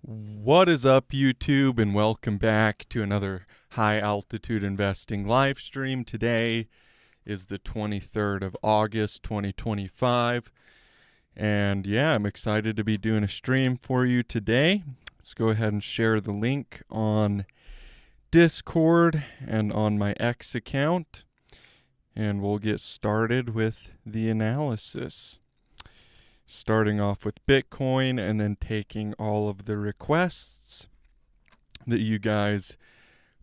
What is up, YouTube, and welcome back to another high altitude investing live stream. Today is the 23rd of August 2025, and yeah, I'm excited to be doing a stream for you today. Let's go ahead and share the link on Discord and on my X account, and we'll get started with the analysis. Starting off with Bitcoin and then taking all of the requests that you guys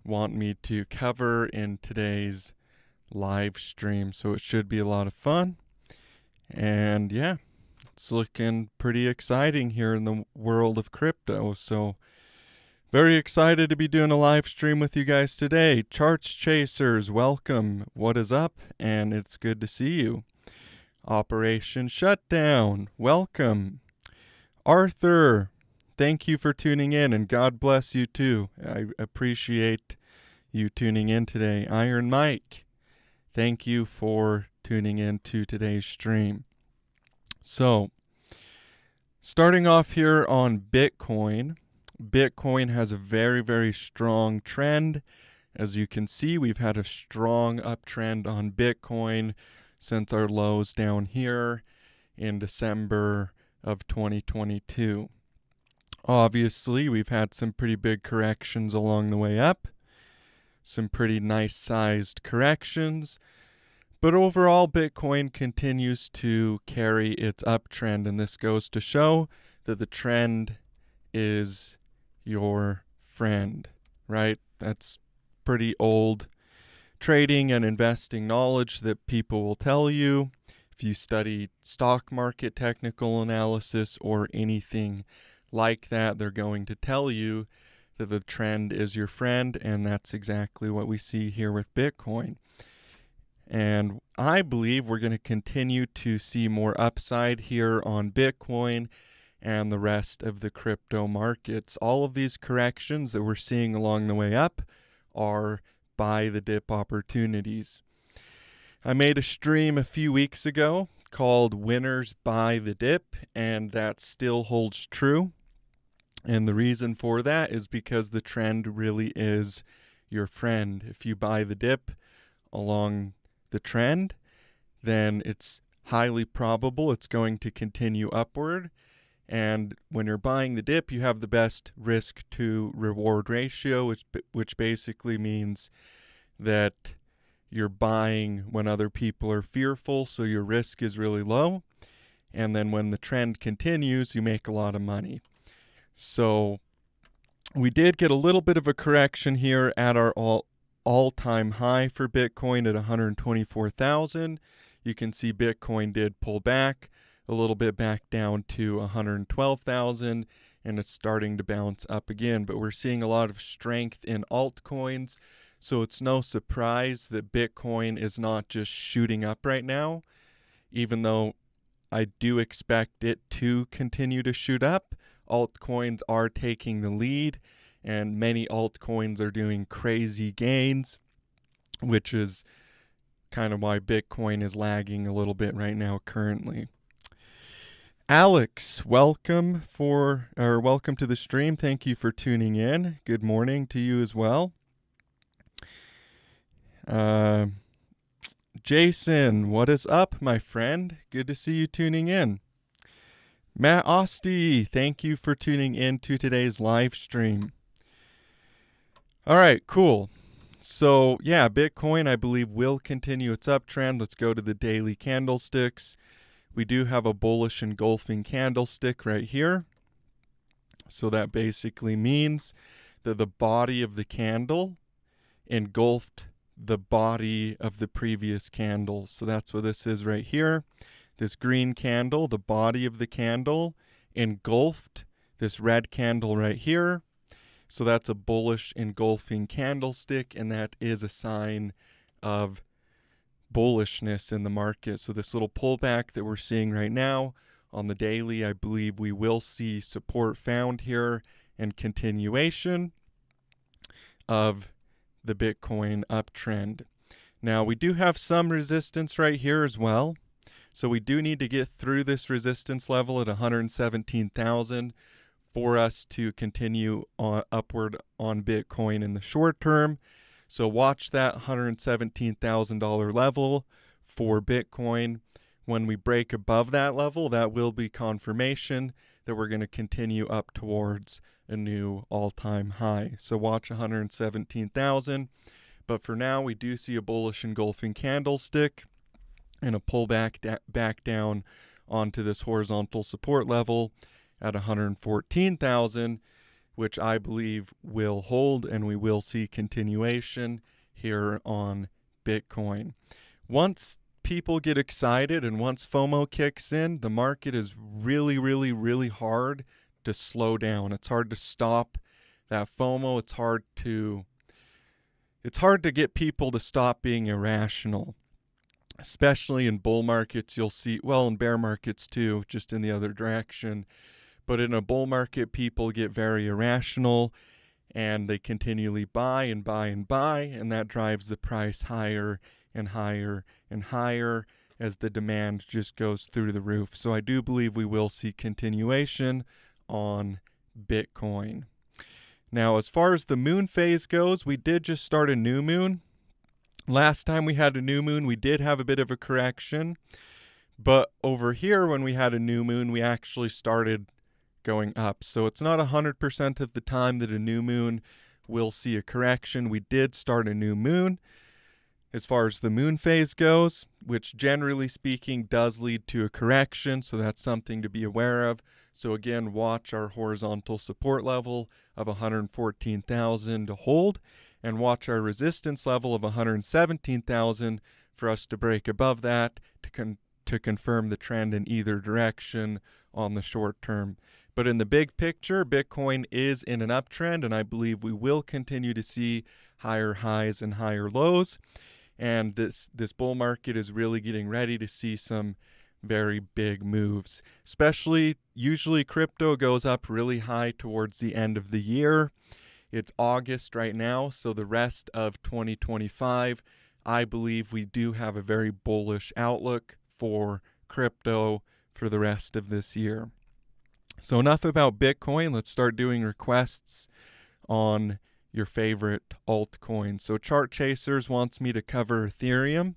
want me to cover in today's live stream. So it should be a lot of fun. And yeah, it's looking pretty exciting here in the world of crypto. So very excited to be doing a live stream with you guys today. Charts Chasers, welcome. What is up? And it's good to see you. Operation Shutdown, welcome. Arthur, thank you for tuning in, and God bless you too. I appreciate you tuning in today. Iron Mike, thank you for tuning in to today's stream. So, starting off here on Bitcoin, Bitcoin has a very, very strong trend. As you can see, we've had a strong uptrend on Bitcoin since our lows down here in December of 2022. Obviously, we've had some pretty big corrections along the way up, some pretty nice sized corrections, but overall Bitcoin continues to carry its uptrend, and this goes to show that the trend is your friend, right? That's pretty old trading and investing knowledge that people will tell you. If you study stock market technical analysis or anything like that, they're going to tell you that the trend is your friend, and that's exactly what we see here with Bitcoin. And I believe we're going to continue to see more upside here on Bitcoin and the rest of the crypto markets. All of these corrections that we're seeing along the way up are buy the dip opportunities. I made a stream a few weeks ago called Winners Buy the Dip, and that still holds true. And the reason for that is because the trend really is your friend. If you buy the dip along the trend, then it's highly probable it's going to continue upward. And when you're buying the dip, you have the best risk to reward ratio, which basically means that you're buying when other people are fearful, so your risk is really low. And then when the trend continues, you make a lot of money. So we did get a little bit of a correction here at our all-time high for Bitcoin at 124,000. You can see Bitcoin did pull back a little bit back down to 112,000, and it's starting to bounce up again. But we're seeing a lot of strength in altcoins, so it's no surprise that Bitcoin is not just shooting up right now, even though I do expect it to continue to shoot up. Altcoins are taking the lead, and many altcoins are doing crazy gains, which is kind of why Bitcoin is lagging a little bit right now currently. Alex, welcome to the stream. Thank you for tuning in. Good morning to you as well. Jason, what is up, my friend? Good to see you tuning in. Matt Osty, thank you for tuning in to today's live stream. All right, cool. So yeah, Bitcoin, I believe, will continue its uptrend. Let's go to the daily candlesticks. We do have a bullish engulfing candlestick right here. So that basically means that the body of the candle engulfed the body of the previous candle. So that's what this is right here. This green candle, the body of the candle engulfed this red candle right here. So that's a bullish engulfing candlestick, and that is a sign of bullishness in the market. So this little pullback that we're seeing right now on the daily, I believe we will see support found here and continuation of the Bitcoin uptrend. Now we do have some resistance right here as well. So we do need to get through this resistance level at 117,000 for us to continue upward on Bitcoin in the short term. So watch that $117,000 level for Bitcoin. When we break above that level, that will be confirmation that we're going to continue up towards a new all-time high. So watch 117,000. But for now, we do see a bullish engulfing candlestick and a pullback back down onto this horizontal support level at 114,000, which I believe will hold, and we will see continuation here on Bitcoin. Once people get excited and once FOMO kicks in, the market is really, really, really hard to slow down. It's hard to stop that FOMO. It's hard to get people to stop being irrational. Especially in bull markets, you'll see, well, in bear markets too, just in the other direction. But in a bull market, people get very irrational and they continually buy and buy and buy, and that drives the price higher and higher and higher as the demand just goes through the roof. So I do believe we will see continuation on Bitcoin. Now, as far as the moon phase goes, we did just start a new moon. Last time we had a new moon, we did have a bit of a correction. But over here, when we had a new moon, we actually started going up. So it's not 100% of the time that a new moon will see a correction. We did start a new moon as far as the moon phase goes, which generally speaking does lead to a correction. So that's something to be aware of. So again, watch our horizontal support level of 114,000 to hold, and watch our resistance level of 117,000 for us to break above that to confirm the trend in either direction on the short term. But in the big picture, Bitcoin is in an uptrend, and I believe we will continue to see higher highs and higher lows. And this bull market is really getting ready to see some very big moves. Usually crypto goes up really high towards the end of the year. It's August right now, so the rest of 2025, I believe we do have a very bullish outlook for crypto for the rest of this year. So enough about Bitcoin. Let's start doing requests on your favorite altcoins. So Chart Chasers wants me to cover Ethereum.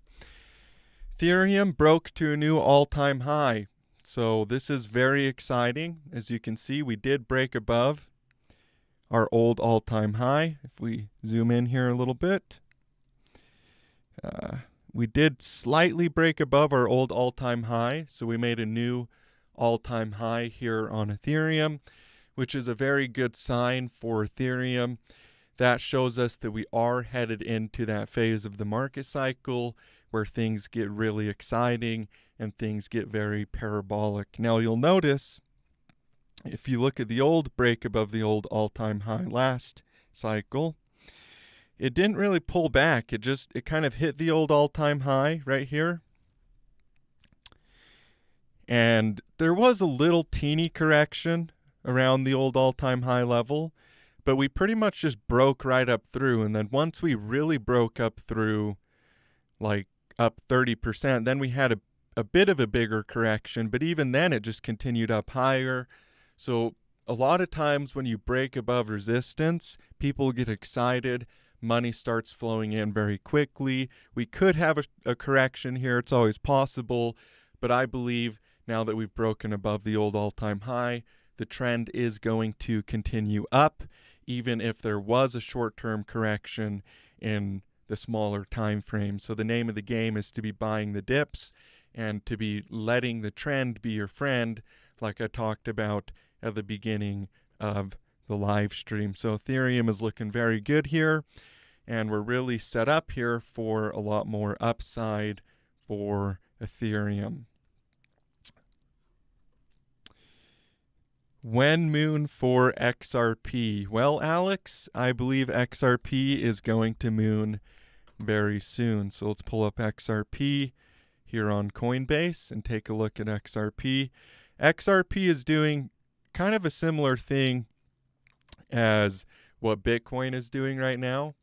Ethereum broke to a new all-time high. So this is very exciting. As you can see, we did break above our old all-time high. If we zoom in here a little bit, we did slightly break above our old all-time high. So we made a new all-time high here on Ethereum, which is a very good sign for Ethereum. That shows us that we are headed into that phase of the market cycle where things get really exciting and things get very parabolic. Now you'll notice, if you look at the old break above the old all-time high last cycle, it didn't really pull back. It kind of hit the old all-time high right here. And there was a little teeny correction around the old all-time high level, but we pretty much just broke right up through. And then once we really broke up through, like up 30%, then we had a bit of a bigger correction, but even then it just continued up higher. So a lot of times when you break above resistance, people get excited, money starts flowing in very quickly. We could have a correction here, it's always possible, but I believe now that we've broken above the old all-time high, the trend is going to continue up, even if there was a short-term correction in the smaller time frame. So the name of the game is to be buying the dips and to be letting the trend be your friend, like I talked about at the beginning of the live stream. So Ethereum is looking very good here, and we're really set up here for a lot more upside for Ethereum. When moon for XRP? Well, Alex, I believe XRP is going to moon very soon. So let's pull up XRP here on Coinbase and take a look at XRP. XRP is doing kind of a similar thing as what Bitcoin is doing right now.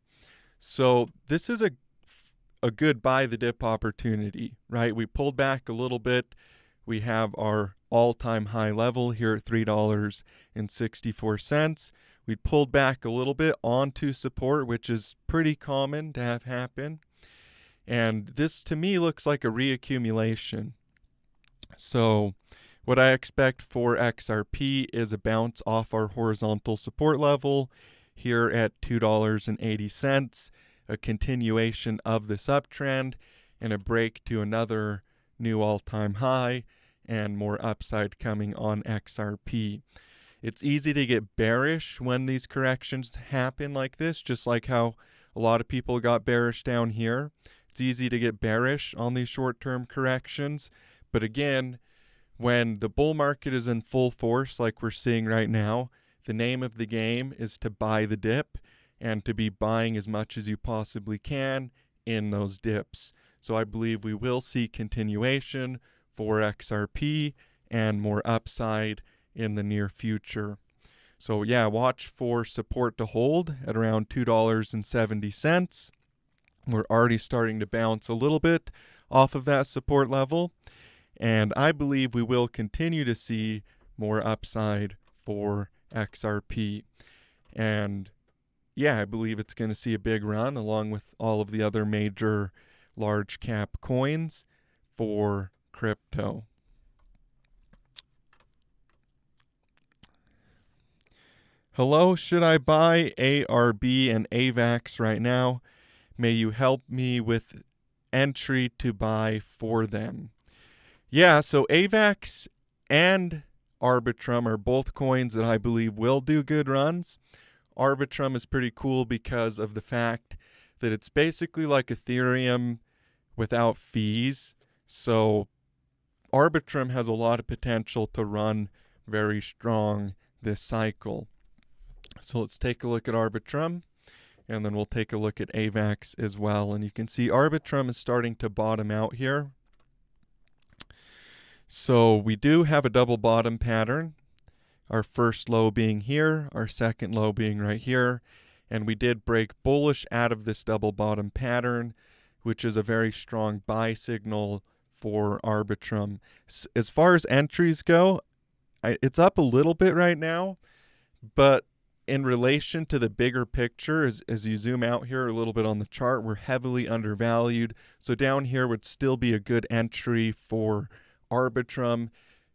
So this is a good buy the dip opportunity, right? We pulled back a little bit we have our all-time high level here at $3.64. We pulled back a little bit onto support, which is pretty common to have happen. And this to me looks like a reaccumulation. So what I expect for XRP is a bounce off our horizontal support level here at $2.80, a continuation of this uptrend, and a break to another new all-time high, and more upside coming on XRP. It's easy to get bearish when these corrections happen like this, just like how a lot of people got bearish down here. It's easy to get bearish on these short-term corrections, but again, when the bull market is in full force like we're seeing right now, the name of the game is to buy the dip and to be buying as much as you possibly can in those dips. So I believe we will see continuation for XRP and more upside in the near future. So yeah, watch for support to hold at around $2.70. We're already starting to bounce a little bit off of that support level, and I believe we will continue to see more upside for XRP. And yeah, I believe it's going to see a big run along with all of the other major large cap coins for crypto. Hello, should I buy ARB and AVAX right now? May you help me with entry to buy for them. Yeah, so AVAX and Arbitrum are both coins that I believe will do good runs. Arbitrum is pretty cool because of the fact that it's basically like Ethereum without fees. So Arbitrum has a lot of potential to run very strong this cycle. So let's take a look at Arbitrum, and then we'll take a look at AVAX as well. And you can see Arbitrum is starting to bottom out here. So we do have a double bottom pattern, our first low being here, our second low being right here, and we did break bullish out of this double bottom pattern, which is a very strong buy signal for Arbitrum. As far as entries go, it's up a little bit right now, but in relation to the bigger picture, as you zoom out here a little bit on the chart, we're heavily undervalued. So down here would still be a good entry for Arbitrum,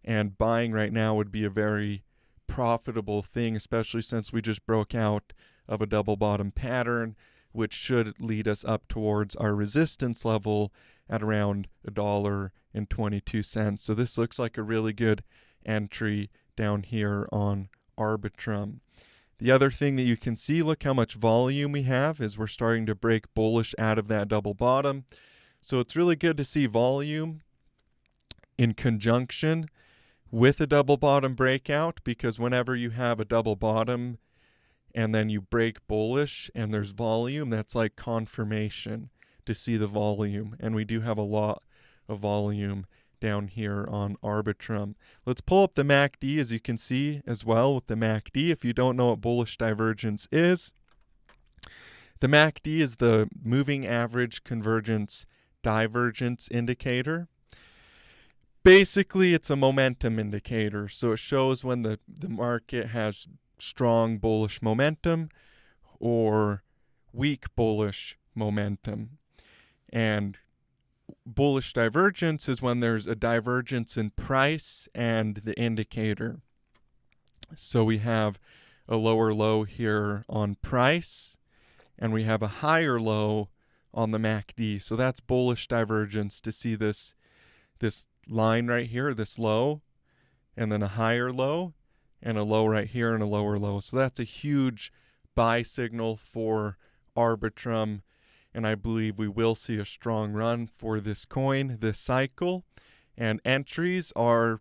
and buying right now would be a very profitable thing, especially since we just broke out of a double bottom pattern, which should lead us up towards our resistance level at around $1.22. So this looks like a really good entry down here on Arbitrum. The other thing that you can see, look how much volume we have as we're starting to break bullish out of that double bottom. So it's really good to see volume in conjunction with a double bottom breakout, because whenever you have a double bottom and then you break bullish and there's volume, that's like confirmation to see the volume. And we do have a lot of volume down here on Arbitrum. Let's pull up the MACD, as you can see as well with the MACD. If you don't know what bullish divergence is, the MACD is the moving average convergence divergence indicator. Basically, it's a momentum indicator, so it shows when the market has strong bullish momentum or weak bullish momentum. And bullish divergence is when there's a divergence in price and the indicator. So we have a lower low here on price, and we have a higher low on the MACD. So that's bullish divergence, to see this line right here, this low, and then a higher low, and a low right here, and a lower low. So that's a huge buy signal for Arbitrum, and I believe we will see a strong run for this coin this cycle, and entries are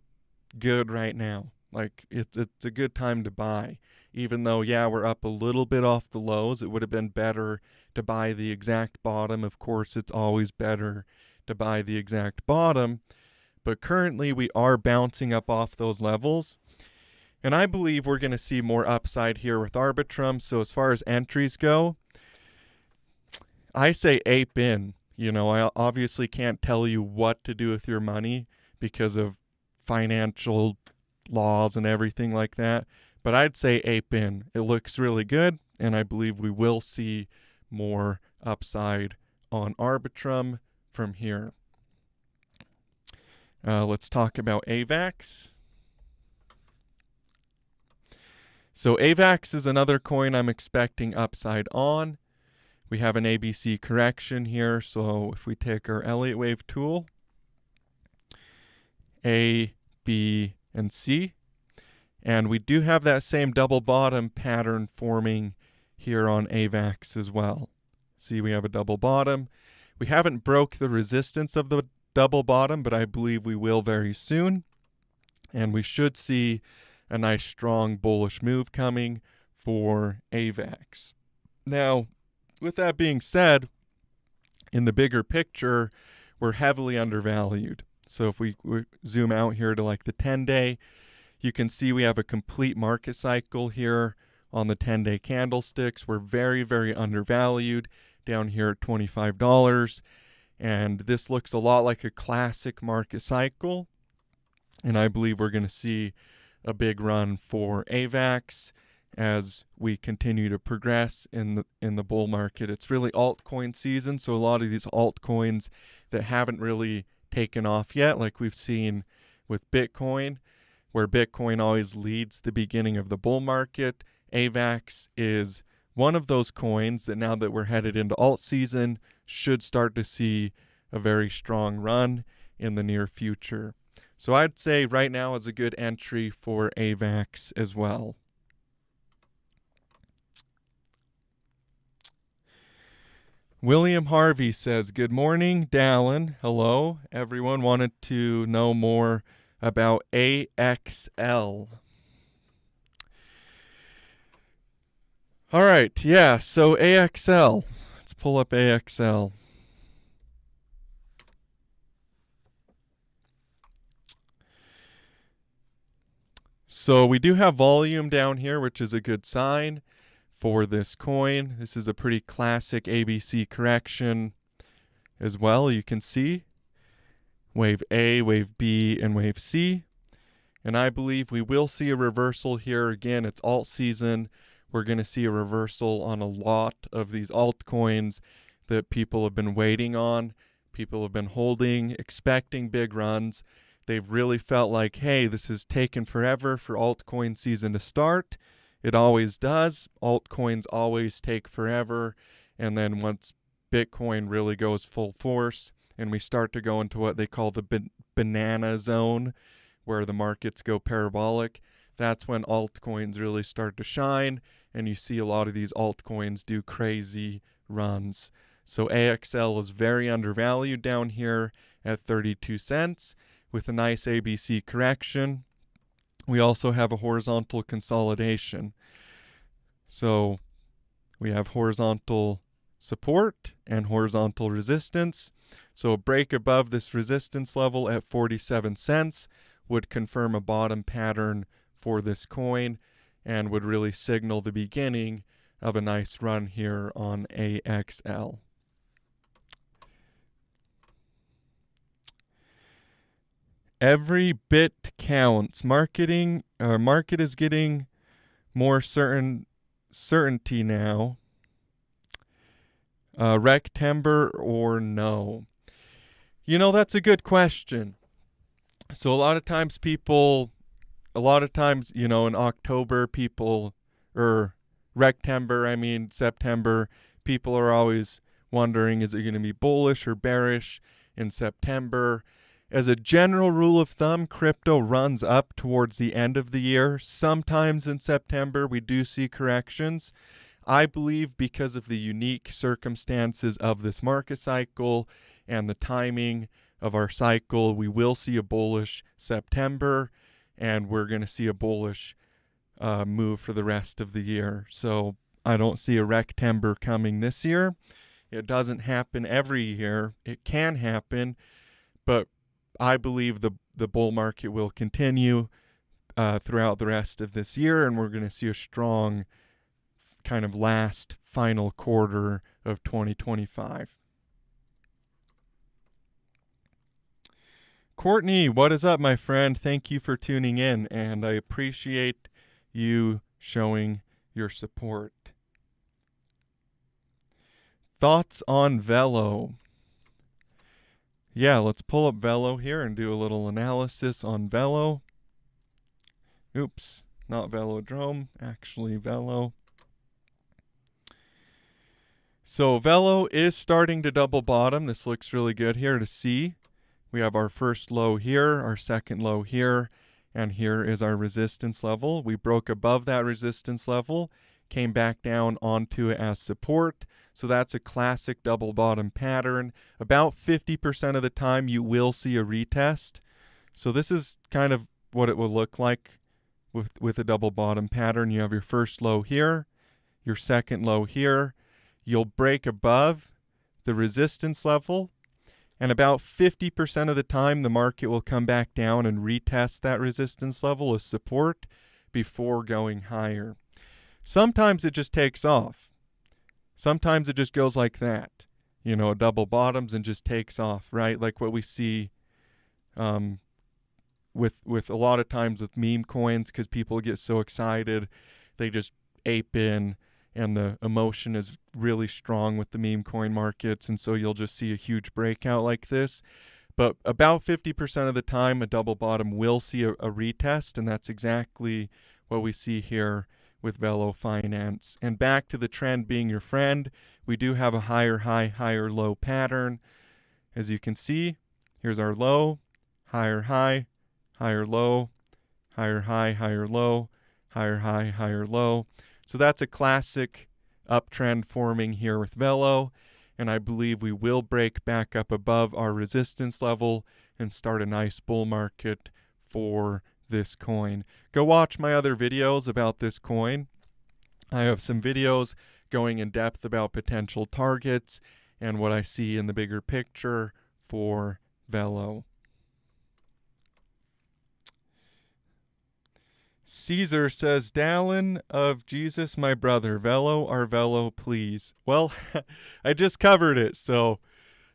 good right now. Like it's a good time to buy, even though, yeah, we're up a little bit off the lows. It would have been better to buy the exact bottom. Of course, it's always better to buy the exact bottom, but currently we are bouncing up off those levels, and I believe we're going to see more upside here with Arbitrum. So as far as entries go, I say ape in. You know, I obviously can't tell you what to do with your money because of financial laws and everything like that. But I'd say ape in. It looks really good, and I believe we will see more upside on Arbitrum from here. Let's talk about AVAX. So AVAX is another coin I'm expecting upside on. We have an ABC correction here. So if we take our Elliott wave tool, A, B, and C, and we do have that same double bottom pattern forming here on AVAX as well. See, we have a double bottom. We haven't broke the resistance of the double bottom, but I believe we will very soon. And we should see a nice strong bullish move coming for AVAX. Now, with that being said, in the bigger picture, we're heavily undervalued. So if we zoom out here to like the 10-day, you can see we have a complete market cycle here on the 10-day candlesticks. We're very, very undervalued down here at $25. And this looks a lot like a classic market cycle. And I believe we're going to see a big run for AVAX as we continue to progress in the bull market. It's really altcoin season, so a lot of these altcoins that haven't really taken off yet, like we've seen with Bitcoin, where Bitcoin always leads the beginning of the bull market, AVAX is one of those coins that now that we're headed into alt season should start to see a very strong run in the near future. So I'd say right now is a good entry for AVAX as well. William Harvey says, good morning, Dallin. Hello, everyone. Wanted to know more about AXL. All right, yeah, so AXL. Let's pull up AXL. So we do have volume down here, which is a good sign for this coin. This is a pretty classic ABC correction as well. You can see wave A, wave B, and wave C. And I believe we will see a reversal here. Again, it's alt season. We're going to see a reversal on a lot of these altcoins that people have been waiting on. People have been holding, expecting big runs. They've really felt like, hey, this has taken forever for altcoin season to start. It always does. Altcoins always take forever. And then once Bitcoin really goes full force and we start to go into what they call the banana zone, where the markets go parabolic, that's when altcoins really start to shine. And you see a lot of these altcoins do crazy runs. So AXL is very undervalued down here at 32 cents with a nice ABC correction. We also have a horizontal consolidation. So we have horizontal support and horizontal resistance. So a break above this resistance level at 47 cents would confirm a bottom pattern for this coin and would really signal the beginning of a nice run here on AXL. Every bit counts. Market is getting more certainty now. Rectember or no? You know, that's a good question. So a lot of times, you know, in October, September, people are always wondering, is it going to be bullish or bearish in September? As a general rule of thumb, crypto runs up towards the end of the year. Sometimes in September, we do see corrections. I believe because of the unique circumstances of this market cycle and the timing of our cycle, we will see a bullish September, and we're going to see a bullish move for the rest of the year. So I don't see a rectember coming this year. It doesn't happen every year. It can happen, but I believe the bull market will continue throughout the rest of this year, and we're going to see a strong kind of final quarter of 2025. Courtney, what is up, my friend? Thank you for tuning in, and I appreciate you showing your support. Thoughts on Velo? Yeah, let's pull up Velo here and do a little analysis on Velo. Oops, not Velodrome, actually Velo. So Velo is starting to double bottom. This looks really good here to see. We have our first low here, our second low here, and here is our resistance level. We broke above that resistance level, came back down onto it as support. So that's a classic double bottom pattern. About 50% of the time you will see a retest. So this is kind of what it will look like with a double bottom pattern. You have your first low here, your second low here. You'll break above the resistance level, and about 50% of the time the market will come back down and retest that resistance level as support before going higher. Sometimes it just takes off. Sometimes it just goes like that. You know, double bottoms and just takes off, right? Like what we see with a lot of times with meme coins, because people get so excited, they just ape in, and the emotion is really strong with the meme coin markets, and so you'll just see a huge breakout like this. But about 50% of the time, a double bottom will see a retest, and that's exactly what we see here with Velo Finance. And back to the trend being your friend, we do have a higher high, higher low pattern. As you can see, here's our low, higher high, higher low, higher high, higher low, higher high, higher low. So that's a classic uptrend forming here with Velo, and I believe we will break back up above our resistance level and start a nice bull market for this coin. Go watch my other videos about this coin. I have some videos going in depth about potential targets and what I see in the bigger picture for Velo. Caesar says, Dallin of Jesus, my brother, Velo or Velo, please. Well, I just covered it, so,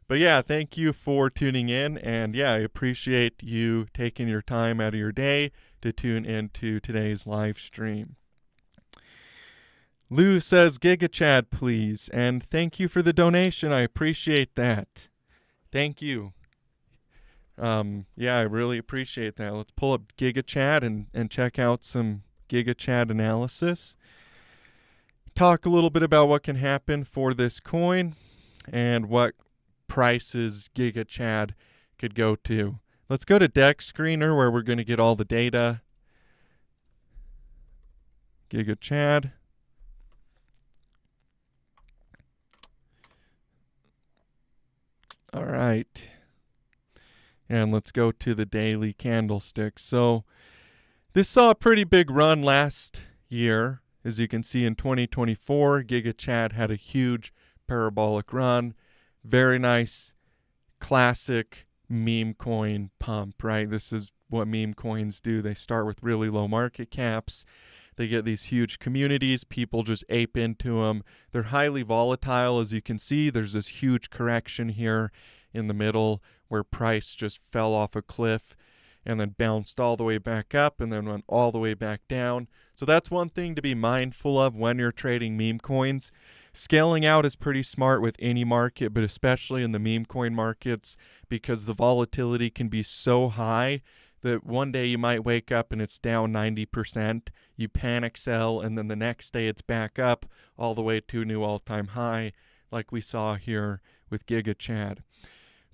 but yeah, thank you for tuning in, and yeah, I appreciate you taking your time out of your day to tune into today's live stream. Lou says, Giga Chad, please, and thank you for the donation. I appreciate that. Thank you. Yeah, I really appreciate that. Let's pull up Giga Chad and check out some Giga Chad analysis. Talk a little bit about what can happen for this coin and what prices Giga Chad could go to. Let's go to Deck Screener where we're going to get all the data. Giga Chad. All right. And let's go to the daily candlesticks. So this saw a pretty big run last year. As you can see in 2024, Giga Chad had a huge parabolic run. Very nice, classic meme coin pump, right? This is what meme coins do. They start with really low market caps. They get these huge communities. People just ape into them. They're highly volatile. As you can see, there's this huge correction here in the middle where price just fell off a cliff and then bounced all the way back up and then went all the way back down. So that's one thing to be mindful of when you're trading meme coins. Scaling out is pretty smart with any market, but especially in the meme coin markets, because the volatility can be so high that one day you might wake up and it's down 90%. You panic sell, and then the next day it's back up all the way to a new all-time high, like we saw here with Giga Chad.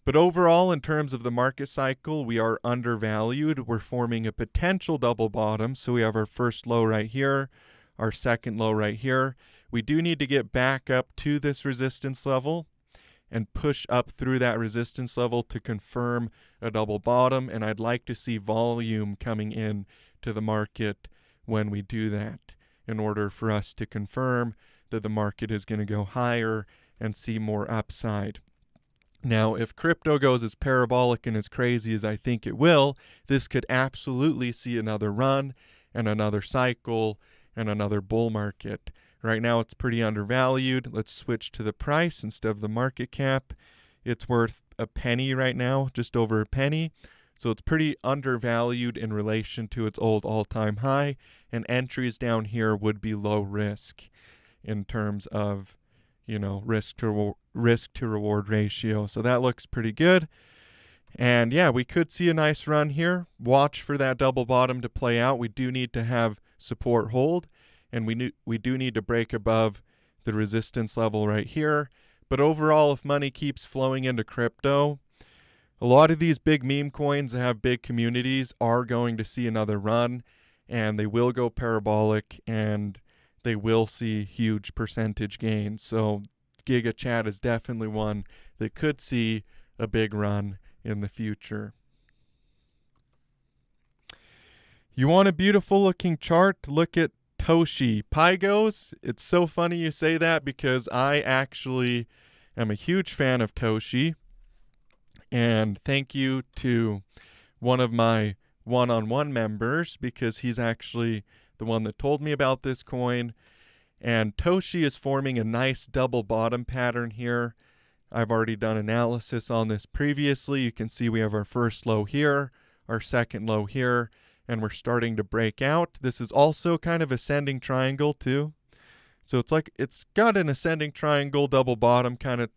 But overall, in terms of the market cycle, we are undervalued. We're forming a potential double bottom. So we have our first low right here, our second low right here. We do need to get back up to this resistance level and push up through that resistance level to confirm a double bottom. And I'd like to see volume coming in to the market when we do that in order for us to confirm that the market is going to go higher and see more upside. Now, if crypto goes as parabolic and as crazy as I think it will, this could absolutely see another run and another cycle and another bull market. Right now, it's pretty undervalued. Let's switch to the price instead of the market cap. It's worth a penny right now, just over a penny. So it's pretty undervalued in relation to its old all-time high, and entries down here would be low risk in terms of, risk to reward ratio. So that looks pretty good. And yeah, we could see a nice run here. Watch for that double bottom to play out. We do need to have support hold, and we do need to break above the resistance level right here. But overall, if money keeps flowing into crypto, a lot of these big meme coins that have big communities are going to see another run, and they will go parabolic, and they will see huge percentage gains. So Giga Chad is definitely one that could see a big run in the future. You want a beautiful looking chart? Look at Toshi. Pygos, it's so funny you say that because I actually am a huge fan of Toshi. And thank you to one of my one-on-one members because he's actually the one that told me about this coin. And Toshi is forming a nice double bottom pattern here. I've already done analysis on this previously. You can see we have our first low here, our second low here, and we're starting to break out. This is also kind of ascending triangle too. So it's got an ascending triangle, double bottom kind of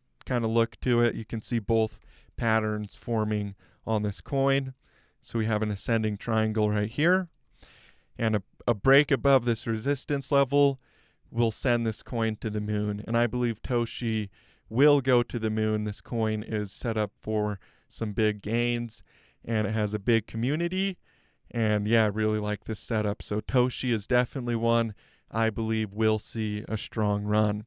look to it. You can see both patterns forming on this coin. So we have an ascending triangle right here, and a break above this resistance level will send this coin to the moon. And I believe Toshi will go to the moon. This coin is set up for some big gains, and it has a big community. And yeah, I really like this setup. So Toshi is definitely one I believe will see a strong run.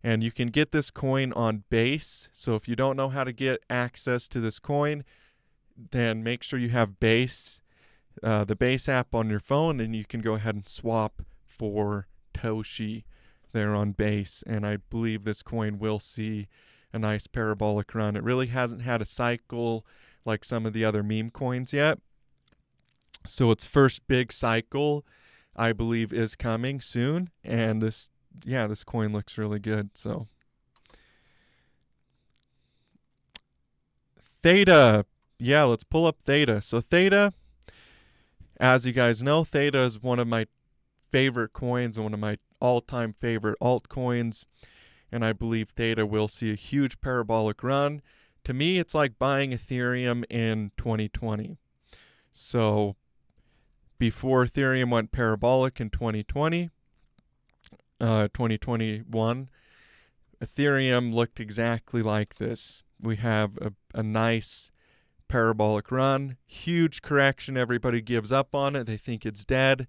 And you can get this coin on Base. So if you don't know how to get access to this coin, then make sure you have Base, the Base app on your phone, and you can go ahead and swap for Toshi there on Base. And I believe this coin will see a nice parabolic run. It really hasn't had a cycle like some of the other meme coins yet. So its first big cycle, I believe, is coming soon. And this coin looks really good. So Theta. Yeah, let's pull up Theta. So Theta, as you guys know, Theta is one of my favorite coins and one of my all-time favorite altcoins. And I believe Theta will see a huge parabolic run. To me, it's like buying Ethereum in 2020. So before Ethereum went parabolic in 2021, Ethereum looked exactly like this. We have a nice parabolic run, huge correction. Everybody gives up on it. They think it's dead.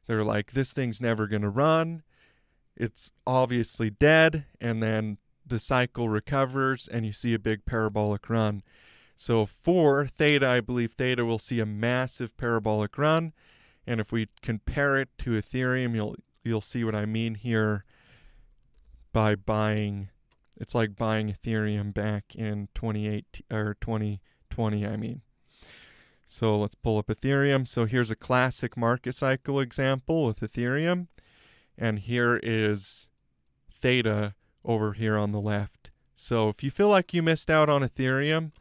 They're like, this thing's never going to run. It's obviously dead. And then the cycle recovers and you see a big parabolic run. So for Theta, I believe Theta will see a massive parabolic run. And if we compare it to Ethereum, you'll see what I mean here by buying. It's like buying Ethereum back in 2020, I mean. So let's pull up Ethereum. So here's a classic market cycle example with Ethereum. And here is Theta over here on the left. So if you feel like you missed out on Ethereum,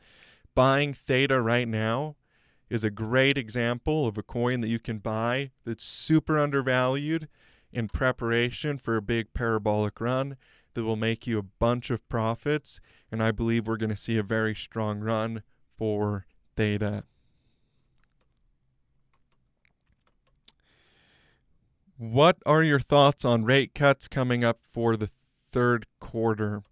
buying Theta right now is a great example of a coin that you can buy that's super undervalued in preparation for a big parabolic run that will make you a bunch of profits. And I believe we're going to see a very strong run for Theta. What are your thoughts on rate cuts coming up for the third quarter?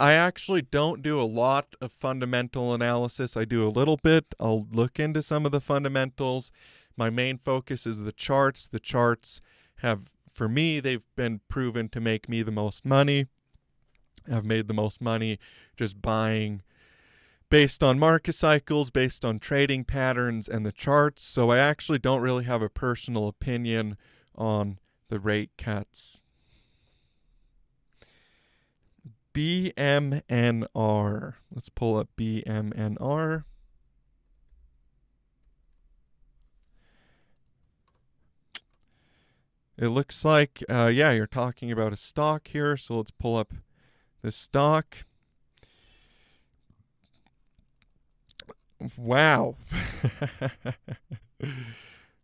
I actually don't do a lot of fundamental analysis. I do a little bit. I'll look into some of the fundamentals. My main focus is the charts. The charts have, for me, they've been proven to make me the most money. I've made the most money just buying based on market cycles, based on trading patterns and the charts. So I actually don't really have a personal opinion on the rate cuts. BMNR. Let's pull up BMNR. It looks like, you're talking about a stock here. So let's pull up this stock. Wow.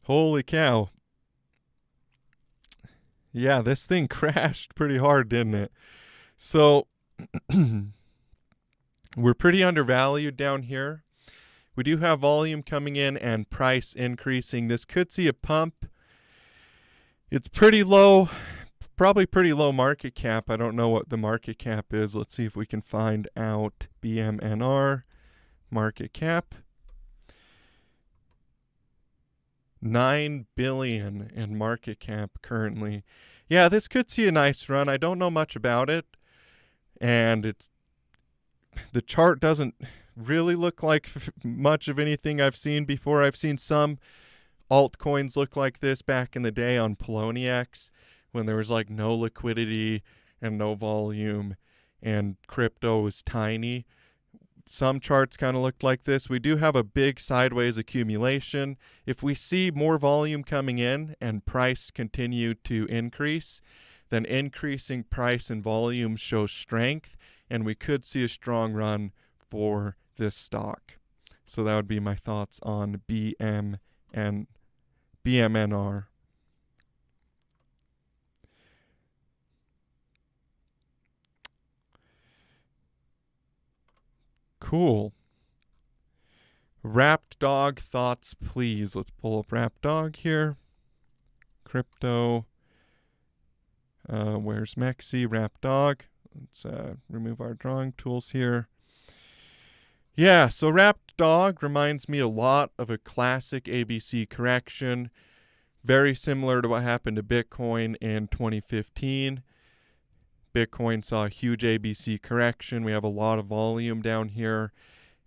Holy cow. Yeah, this thing crashed pretty hard, didn't it? So we're pretty undervalued down here. We do have volume coming in and price increasing. This could see a pump. It's pretty low, probably pretty low market cap. I don't know what the market cap is. Let's see if we can find out. BMNR market cap. 9 billion in market cap currently. Yeah, this could see a nice run. I don't know much about it, and the chart doesn't really look like much of anything I've seen before. I've seen some altcoins look like this back in the day on Poloniex when there was like no liquidity and no volume and crypto was tiny. Some charts kind of looked like this. We do have a big sideways accumulation. If we see more volume coming in and price continue to increase, then increasing price and volume shows strength, and we could see a strong run for this stock. So that would be my thoughts on BMNR. Cool. Wrapped Dog thoughts, please. Let's pull up Wrapped Dog here. Crypto. Where's Mexi? Wrapped Dog. Let's remove our drawing tools here. Yeah, so Wrapped Dog reminds me a lot of a classic ABC correction. Very similar to what happened to Bitcoin in 2015. Bitcoin saw a huge ABC correction. We have a lot of volume down here,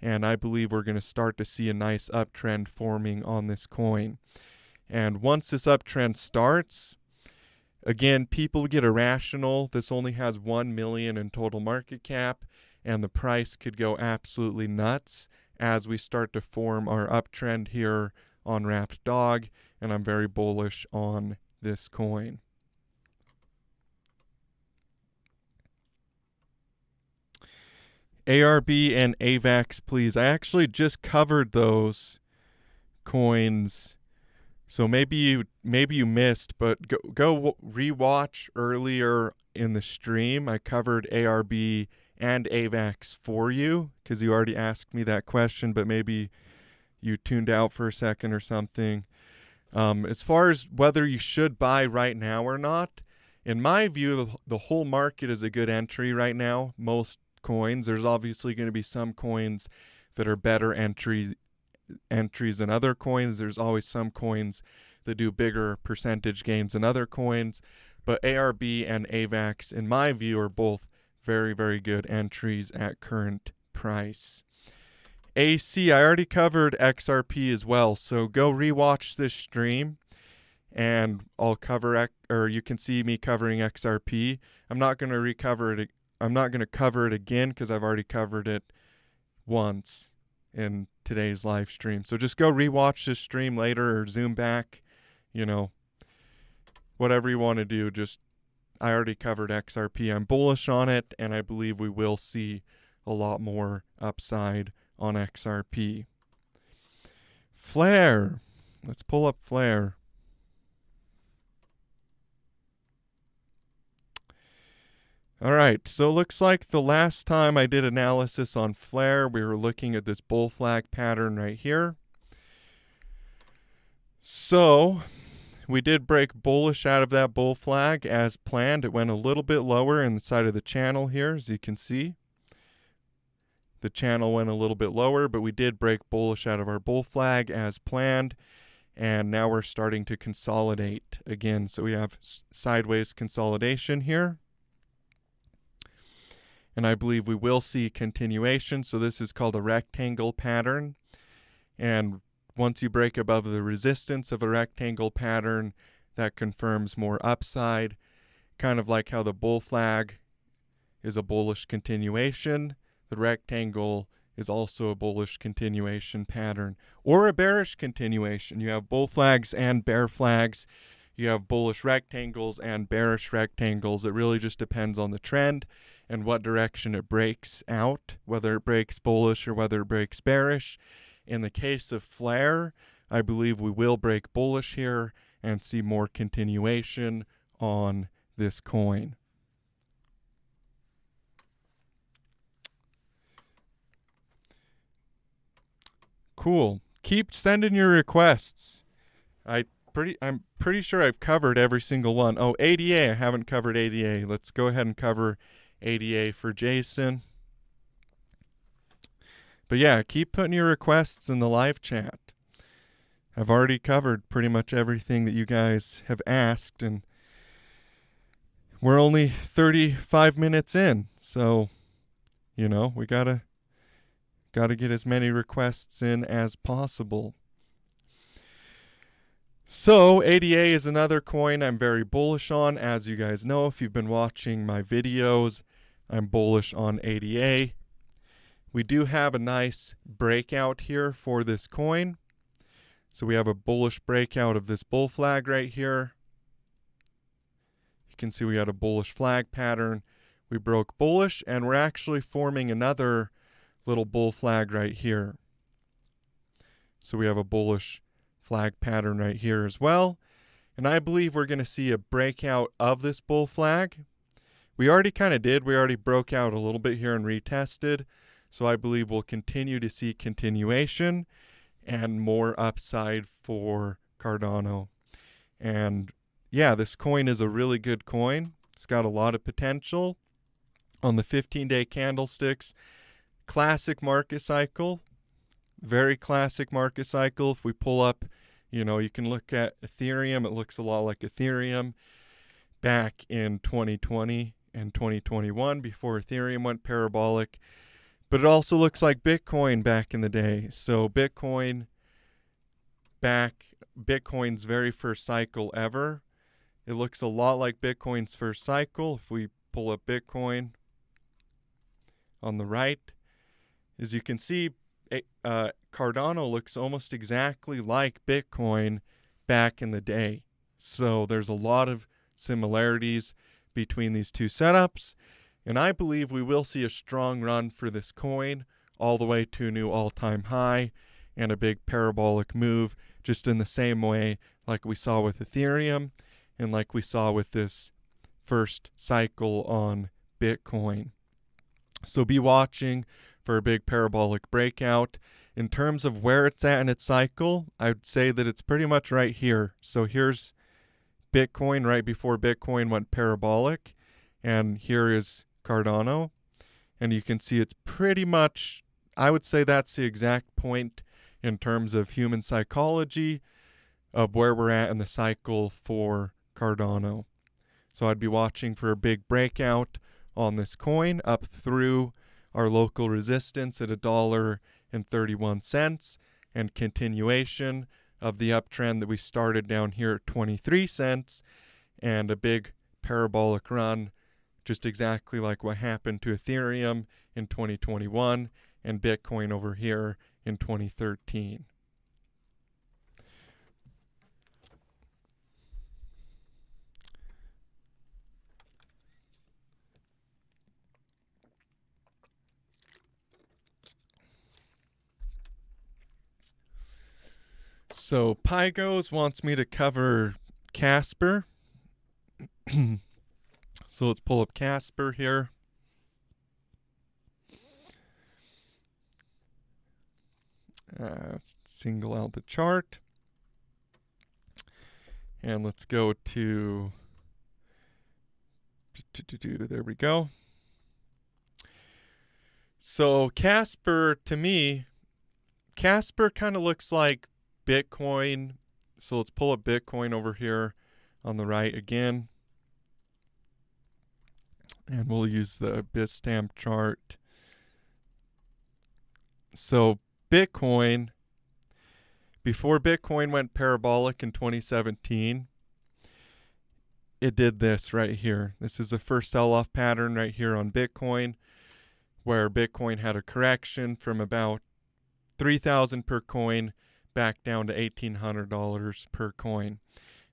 and I believe we're going to start to see a nice uptrend forming on this coin. And once this uptrend starts, again, people get irrational. This only has 1 million in total market cap, and the price could go absolutely nuts as we start to form our uptrend here on Wrapped Dog, and I'm very bullish on this coin. ARB and AVAX, please. I actually just covered those coins, so maybe you missed, but go rewatch earlier in the stream. I covered ARB and AVAX for you because you already asked me that question, but maybe you tuned out for a second or something. As far as whether you should buy right now or not, in my view, the whole market is a good entry right now. Most coins. There's obviously going to be some coins that are better entries than other coins. There's always some coins that do bigger percentage gains than other coins. But ARB and AVAX, in my view, are both very, very good entries at current price. AC, I already covered XRP as well, so go rewatch this stream and I'll cover, or you can see me covering XRP. I'm not going to cover it again because I've already covered it once in today's live stream. So just go rewatch this stream later or zoom back, whatever you want to do. I already covered XRP. I'm bullish on it, and I believe we will see a lot more upside on XRP. Flare. Let's pull up Flare. All right, so it looks like the last time I did analysis on Flare, we were looking at this bull flag pattern right here. So we did break bullish out of that bull flag as planned. It went a little bit lower in the side of the channel here, as you can see. The channel went a little bit lower, but we did break bullish out of our bull flag as planned. And now we're starting to consolidate again. So we have sideways consolidation here. And I believe we will see continuation. So this is called a rectangle pattern. And once you break above the resistance of a rectangle pattern, that confirms more upside. Kind of like how the bull flag is a bullish continuation. The rectangle is also a bullish continuation pattern. Or a bearish continuation. You have bull flags and bear flags. You have bullish rectangles and bearish rectangles. It really just depends on the trend and what direction it breaks out, whether it breaks bullish or whether it breaks bearish. In the case of Flare, I believe we will break bullish here and see more continuation on this coin. Cool. Keep sending your requests. I'm pretty sure I've covered every single one. Oh, ADA, I haven't covered ADA. Let's go ahead and cover ADA for Jason. But yeah, keep putting your requests in the live chat. I've already covered pretty much everything that you guys have asked, and we're only 35 minutes in, so you know, we gotta get as many requests in as possible. So ADA is another coin I'm very bullish on. As you guys know, if you've been watching my videos, I'm bullish on ADA. We do have a nice breakout here for this coin. So we have a bullish breakout of this bull flag right here. You can see we had a bullish flag pattern. We broke bullish, and we're actually forming another little bull flag right here. So we have a bullish flag pattern right here as well. And I believe we're going to see a breakout of this bull flag. We already kind of did. We already broke out a little bit here and retested. So I believe we'll continue to see continuation and more upside for Cardano. And yeah, this coin is a really good coin. It's got a lot of potential. On the 15-day candlesticks, classic market cycle, very classic market cycle. If we pull up, you know, you can look at Ethereum. It looks a lot like Ethereum back in 2020 and 2021 before Ethereum went parabolic. But it also looks like Bitcoin back in the day. So Bitcoin's very first cycle ever. It looks a lot like Bitcoin's first cycle. If we pull up Bitcoin on the right, as you can see, Cardano looks almost exactly like Bitcoin back in the day. So there's a lot of similarities between these two setups. And I believe we will see a strong run for this coin all the way to a new all-time high and a big parabolic move, just in the same way like we saw with Ethereum and like we saw with this first cycle on Bitcoin. So be watching for a big parabolic breakout. In terms of where it's at in its cycle, I'd say that it's pretty much right here. So here's Bitcoin right before Bitcoin went parabolic, and here is Cardano, and you can see it's pretty much, I would say that's the exact point in terms of human psychology of where we're at in the cycle for Cardano. So I'd be watching for a big breakout on this coin up through our local resistance at $1.31 and continuation of the uptrend that we started down here at 23 cents and a big parabolic run, just exactly like what happened to Ethereum in 2021 and Bitcoin over here in 2013. So Pygos wants me to cover Casper. So let's pull up Casper here. Let's single out the chart. And let's go to there we go. So Casper, to me, Casper kind of looks like Bitcoin. So let's pull up Bitcoin over here on the right again. And we'll use the Bitstamp chart. So Bitcoin, before Bitcoin went parabolic in 2017, it did this right here. This is the first sell-off pattern right here on Bitcoin, where Bitcoin had a correction from about $3,000 per coin back down to $1,800 per coin.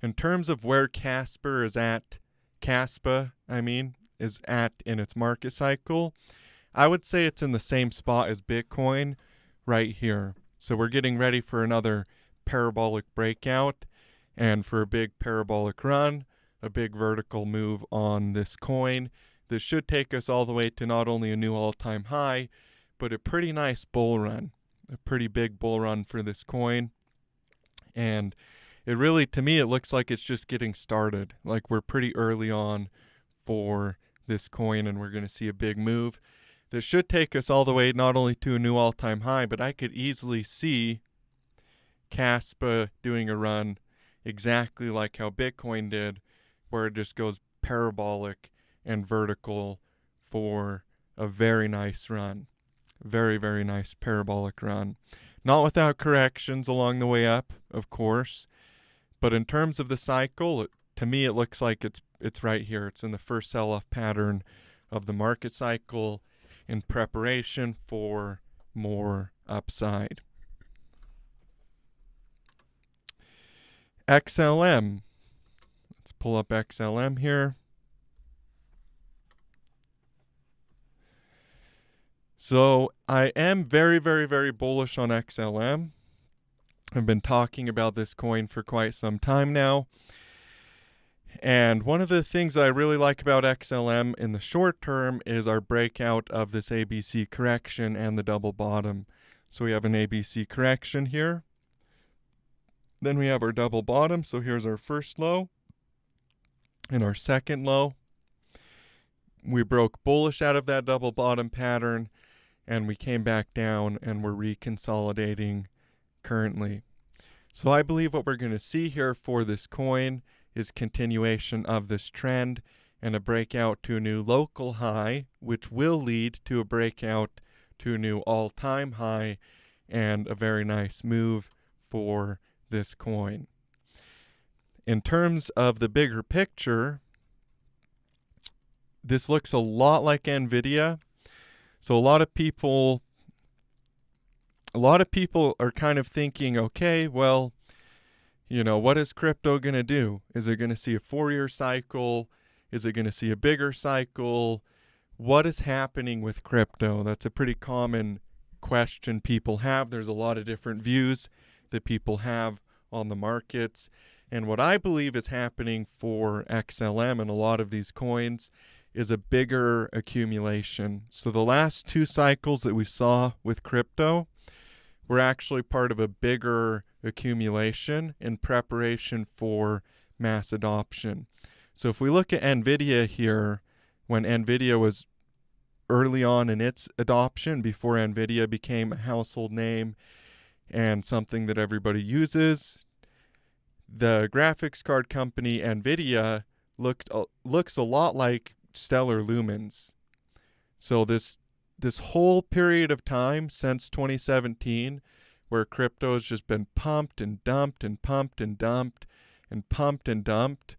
In terms of where Caspa is at in its market cycle, I would say it's in the same spot as Bitcoin right here. So we're getting ready for another parabolic breakout and for a big parabolic run, a big vertical move on this coin. This should take us all the way to not only a new all-time high, but a pretty nice bull run, a pretty big bull run for this coin. And it really, to me, it looks like it's just getting started. Like we're pretty early on for this coin, and we're going to see a big move. This should take us all the way not only to a new all-time high, but I could easily see Caspa doing a run exactly like how Bitcoin did, where it just goes parabolic and vertical for a very nice run. Very, very nice parabolic run. Not without corrections along the way up, of course, but in terms of the cycle, to me it looks like it's right here. It's in the first sell-off pattern of the market cycle in preparation for more upside. XLM. Let's pull up XLM here. So I am very, very, very bullish on XLM. I've been talking about this coin for quite some time now. And one of the things I really like about XLM in the short term is our breakout of this ABC correction and the double bottom. So we have an ABC correction here. Then we have our double bottom. So here's our first low and our second low. We broke bullish out of that double bottom pattern, and we came back down, and we're reconsolidating currently. So I believe what we're going to see here for this coin is continuation of this trend and a breakout to a new local high, which will lead to a breakout to a new all-time high and a very nice move for this coin. In terms of the bigger picture, this looks a lot like Nvidia. So a lot of people are kind of thinking, okay, well, you know, what is crypto going to do? Is it going to see a 4-year cycle? Is it going to see a bigger cycle? What is happening with crypto? That's a pretty common question people have. There's a lot of different views that people have on the markets. And what I believe is happening for XLM and a lot of these coins is a bigger accumulation. So the last 2 cycles that we saw with crypto were actually part of a bigger accumulation in preparation for mass adoption. So if we look at Nvidia here, when Nvidia was early on in its adoption, before Nvidia became a household name and something that everybody uses, the graphics card company Nvidia looks a lot like Stellar Lumens. So this whole period of time since 2017, where crypto has just been pumped and dumped and pumped and dumped and pumped and dumped,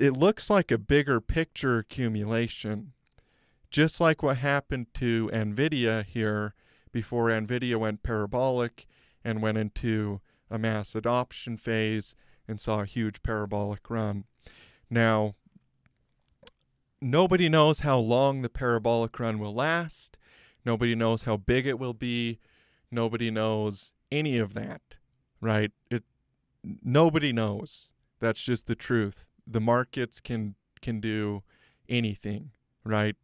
it looks like a bigger picture accumulation. Just like what happened to Nvidia here before Nvidia went parabolic and went into a mass adoption phase and saw a huge parabolic run. Now, nobody knows how long the parabolic run will last. Nobody knows how big it will be. Nobody knows any of that, right? Nobody knows. That's just the truth. The markets can do anything, right?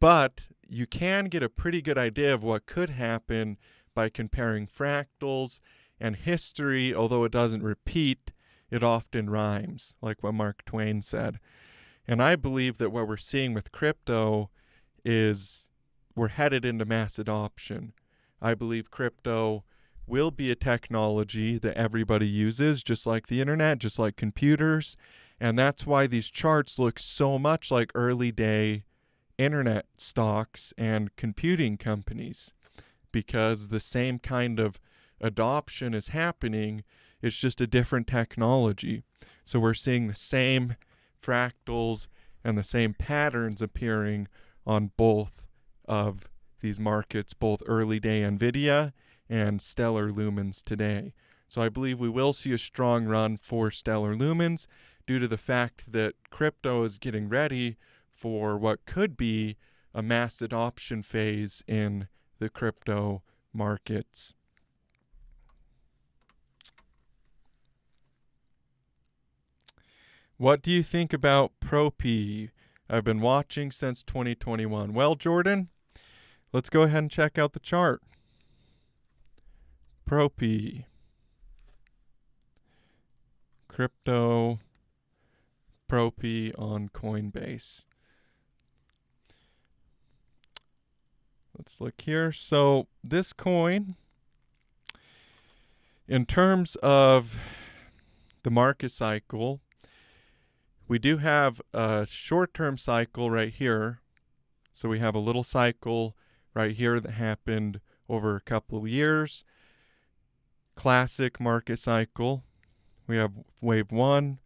But you can get a pretty good idea of what could happen by comparing fractals, and history, although it doesn't repeat, it often rhymes, like what Mark Twain said. And I believe that what we're seeing with crypto is we're headed into mass adoption. I believe crypto will be a technology that everybody uses, just like the internet, just like computers. And that's why these charts look so much like early day internet stocks and computing companies, because the same kind of adoption is happening. It's just a different technology. So we're seeing the same fractals and the same patterns appearing on both of these markets, both early day Nvidia and Stellar Lumens today. So I believe we will see a strong run for Stellar Lumens due to the fact that crypto is getting ready for what could be a mass adoption phase in the crypto markets. What do you think about Propy? I've been watching since 2021. Well, Jordan, let's go ahead and check out the chart. Propy. Crypto. Propy on Coinbase. Let's look here. So this coin, in terms of the market cycle, we do have a short-term cycle right here. So we have a little cycle right here that happened over a couple of years. Classic market cycle. We have wave 1,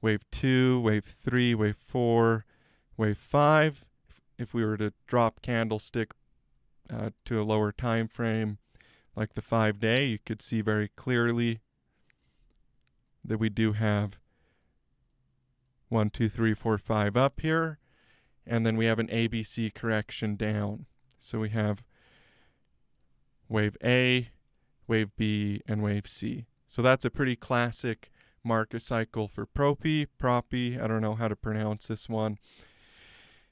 wave 2, wave 3, wave 4, wave 5. If we were to drop candlestick to a lower time frame like the 5-day, you could see very clearly that we do have 1, 2, 3, 4, 5 up here, and then we have an ABC correction down. So we have wave A, wave B, and wave C. So that's a pretty classic market cycle for Propy. I don't know how to pronounce this one.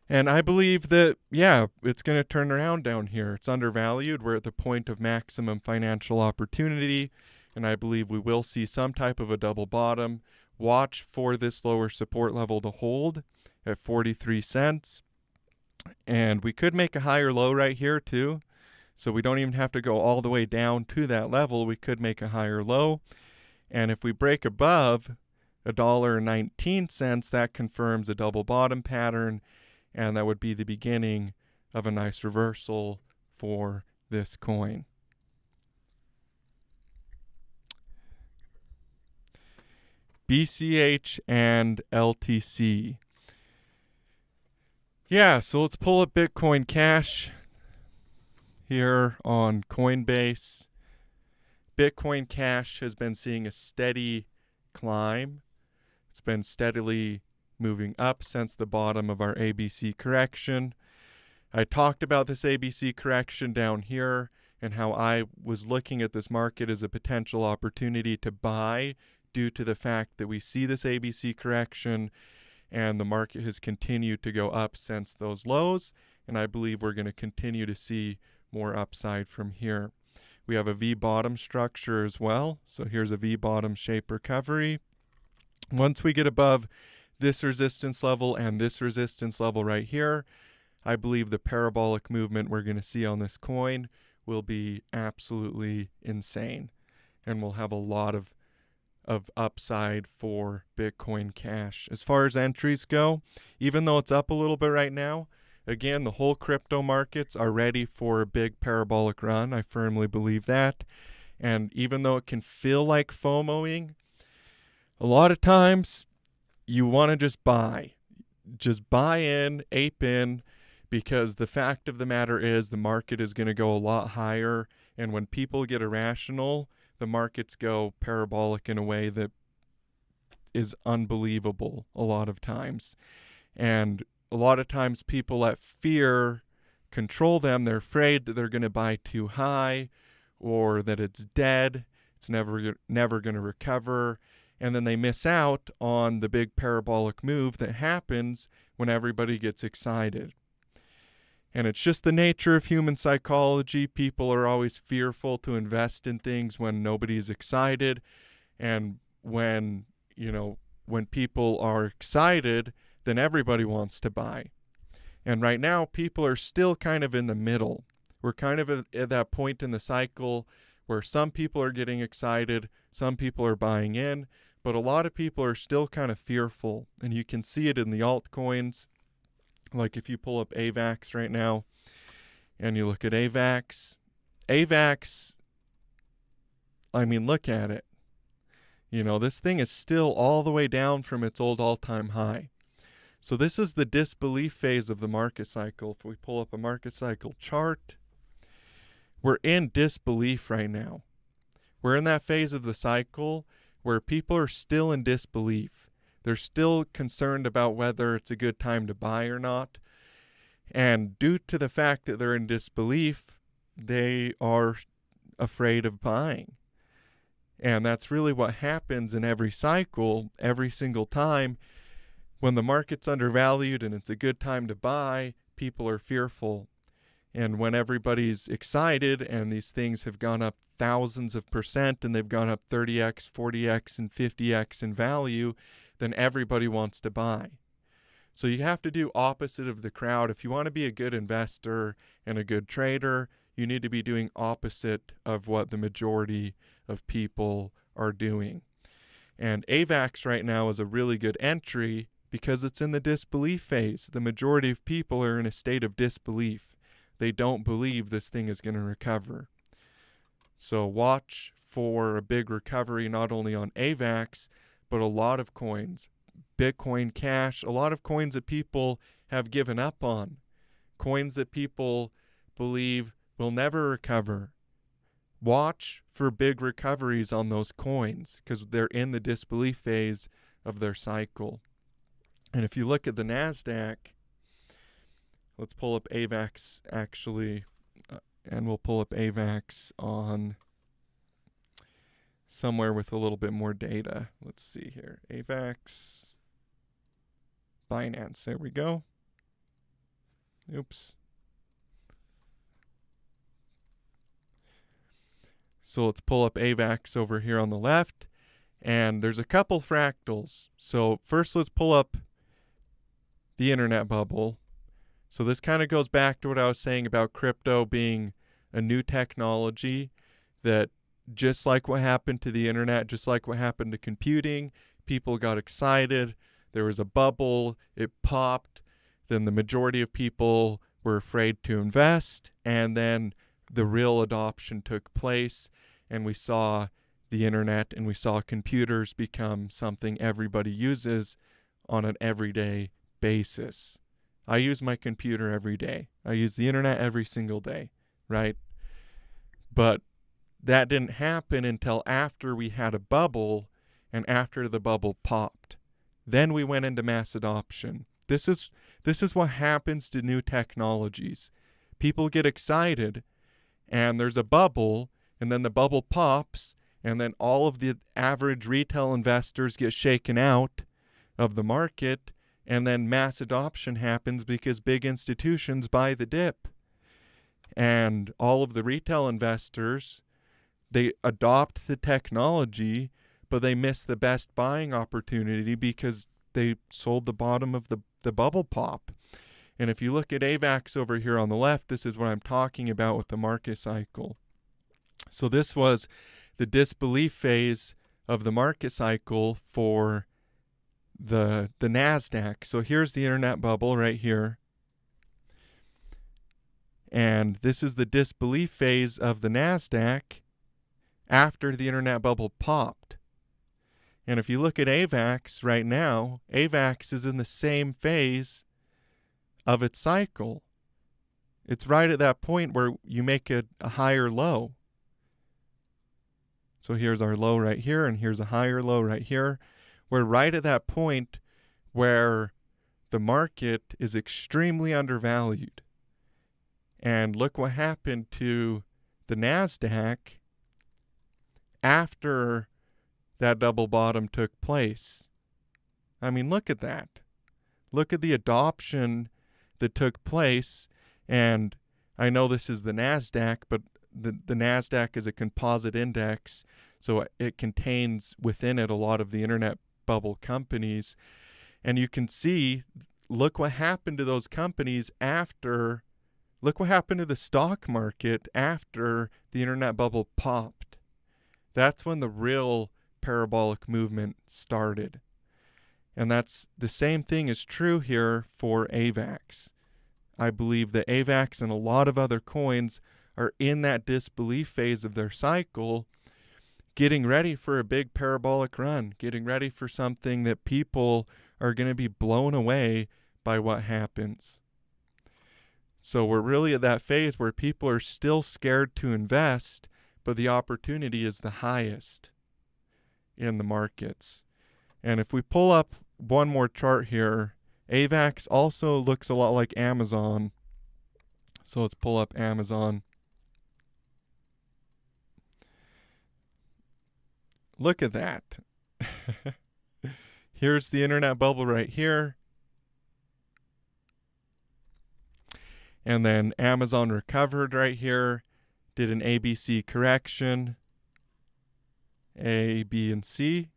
And I believe that, yeah, it's going to turn around down here. It's undervalued. We're at the point of maximum financial opportunity, and I believe we will see some type of a double bottom. Watch for this lower support level to hold at 43 cents. And we could make a higher low right here too. So we don't even have to go all the way down to that level. We could make a higher low. And if we break above $1.19, that confirms a double bottom pattern. And that would be the beginning of a nice reversal for this coin. BCH and LTC. Yeah, so let's pull up Bitcoin Cash here on Coinbase. Bitcoin Cash has been seeing a steady climb. It's been steadily moving up since the bottom of our ABC correction. I talked about this ABC correction down here and how I was looking at this market as a potential opportunity to buy due to the fact that we see this ABC correction and the market has continued to go up since those lows, and I believe we're going to continue to see more upside from here. We have a V-bottom structure as well, so here's a V-bottom shape recovery. Once we get above this resistance level and this resistance level right here, I believe the parabolic movement we're going to see on this coin will be absolutely insane, and we'll have a lot of upside for Bitcoin Cash. As far as entries go, even though it's up a little bit right now, again, the whole crypto markets are ready for a big parabolic run. I firmly believe that. And even though it can feel like FOMOing, a lot of times you want to just buy. Just buy in, ape in, because the fact of the matter is the market is going to go a lot higher. And when people get irrational, the markets go parabolic in a way that is unbelievable a lot of times. And a lot of times people let fear control them. They're afraid that they're going to buy too high or that it's dead. It's never going to recover. And then they miss out on the big parabolic move that happens when everybody gets excited. And it's just the nature of human psychology. People are always fearful to invest in things when nobody's excited. And when people are excited, then everybody wants to buy. And right now, people are still kind of in the middle. We're kind of at that point in the cycle where some people are getting excited, some people are buying in, but a lot of people are still kind of fearful. And you can see it in the altcoins. Like if you pull up AVAX right now and you look at AVAX, I mean, look at it. This thing is still all the way down from its old all-time high. So this is the disbelief phase of the market cycle. If we pull up a market cycle chart, we're in disbelief right now. We're in that phase of the cycle where people are still in disbelief. They're still concerned about whether it's a good time to buy or not. And due to the fact that they're in disbelief, they are afraid of buying. And that's really what happens in every cycle, every single time. When the market's undervalued and it's a good time to buy, people are fearful. And when everybody's excited and these things have gone up thousands of percent and they've gone up 30x, 40x, and 50x in value, then everybody wants to buy. So you have to do opposite of the crowd. If you want to be a good investor and a good trader, you need to be doing opposite of what the majority of people are doing. And AVAX right now is a really good entry because it's in the disbelief phase. The majority of people are in a state of disbelief. They don't believe this thing is going to recover. So watch for a big recovery not only on AVAX, but a lot of coins. Bitcoin Cash, a lot of coins that people have given up on. Coins that people believe will never recover. Watch for big recoveries on those coins because they're in the disbelief phase of their cycle. And if you look at the NASDAQ, let's pull up AVAX actually, and we'll pull up AVAX on somewhere with a little bit more data. Let's see here. AVAX, Binance, there we go. Oops. So let's pull up AVAX over here on the left, and there's a couple fractals. So first let's pull up the internet bubble. So this kind of goes back to what I was saying about crypto being a new technology that just like what happened to the internet, just like what happened to computing, people got excited. There was a bubble, it popped, then the majority of people were afraid to invest, and then the real adoption took place, and we saw the internet and we saw computers become something everybody uses on an everyday basis. I use my computer every day. I use the internet every single day, right? But that didn't happen until after we had a bubble and after the bubble popped. Then we went into mass adoption. This is what happens to new technologies. People get excited and there's a bubble, and then the bubble pops, and then all of the average retail investors get shaken out of the market, and then mass adoption happens because big institutions buy the dip. And all of the retail investors, they adopt the technology, but they miss the best buying opportunity because they sold the bottom of the bubble pop. And if you look at AVAX over here on the left, this is what I'm talking about with the market cycle. So this was the disbelief phase of the market cycle for the NASDAQ. So here's the internet bubble right here. And this is the disbelief phase of the NASDAQ after the internet bubble popped. And if you look at AVAX right now, AVAX is in the same phase of its cycle. It's right at that point where you make a higher low. So here's our low right here, and here's a higher low right here. We're right at that point where the market is extremely undervalued. And look what happened to the NASDAQ after that double bottom took place. I mean, look at that. Look at the adoption that took place. And I know this is the NASDAQ, but the NASDAQ is a composite index, so it contains within it a lot of the internet bubble companies. And you can see, look what happened to those companies after, look what happened to the stock market after the internet bubble popped. That's when the real parabolic movement started. And that's the same thing is true here for AVAX. I believe that AVAX and a lot of other coins are in that disbelief phase of their cycle, getting ready for a big parabolic run, getting ready for something that people are going to be blown away by what happens. So we're really at that phase where people are still scared to invest, but the opportunity is the highest in the markets. And if we pull up one more chart here, AVAX also looks a lot like Amazon. So let's pull up Amazon. Look at that. Here's the internet bubble right here. And then Amazon recovered right here, did an ABC correction, A, B, and C.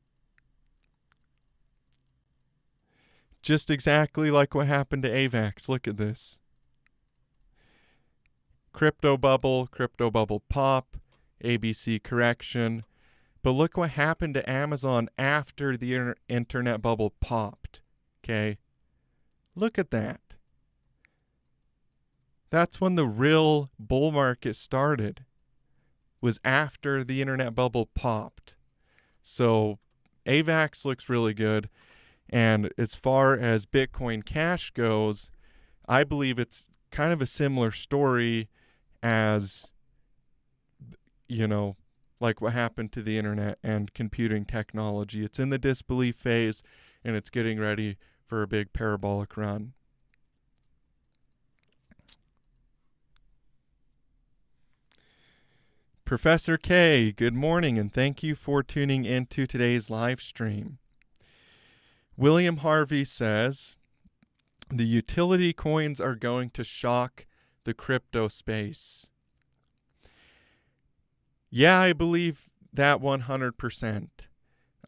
Just exactly like what happened to AVAX. Look at this. Crypto bubble pop, ABC correction. But look what happened to Amazon after the internet bubble popped. Okay? Look at that. That's when the real bull market started, was after the internet bubble popped. So AVAX looks really good. And as far as Bitcoin Cash goes, I believe it's kind of a similar story as, you know, like what happened to the internet and computing technology. It's in the disbelief phase, and it's getting ready for a big parabolic run. Professor K, good morning, and thank you for tuning into today's live stream. William Harvey says, the utility coins are going to shock the crypto space. Yeah, I believe that 100%.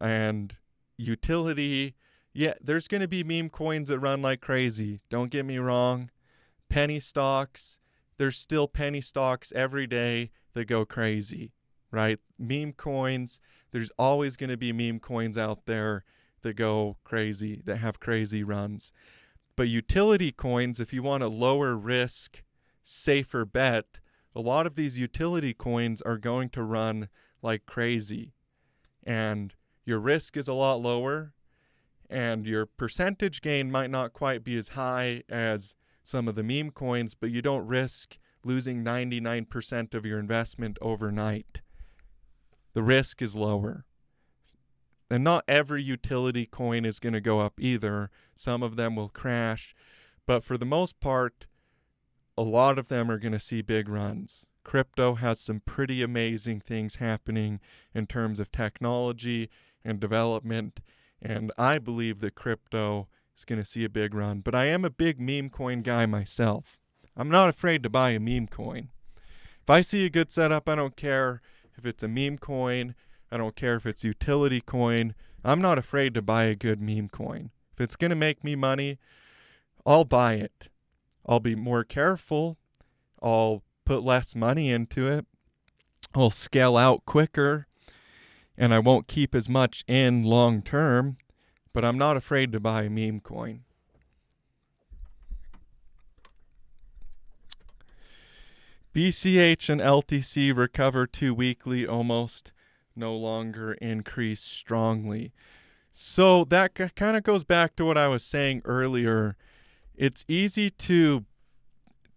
And utility, yeah, there's going to be meme coins that run like crazy. Don't get me wrong. Penny stocks, there's still penny stocks every day that go crazy, right? Meme coins, there's always going to be meme coins out there that go crazy, that have crazy runs. But utility coins, if you want a lower risk, safer bet, a lot of these utility coins are going to run like crazy. And your risk is a lot lower, and your percentage gain might not quite be as high as some of the meme coins, but you don't risk losing 99% of your investment overnight. The risk is lower. And not every utility coin is going to go up either. Some of them will crash. But for the most part, a lot of them are going to see big runs. Crypto has some pretty amazing things happening in terms of technology and development. And I believe that crypto is going to see a big run. But I am a big meme coin guy myself. I'm not afraid to buy a meme coin. If I see a good setup, I don't care if it's a meme coin. I don't care if it's utility coin. I'm not afraid to buy a good meme coin. If it's going to make me money, I'll buy it. I'll be more careful. I'll put less money into it. I'll scale out quicker. And I won't keep as much in long term. But I'm not afraid to buy a meme coin. BCH and LTC recover 2 weekly almost. No longer increase strongly. So that kind of goes back to what I was saying earlier. It's easy to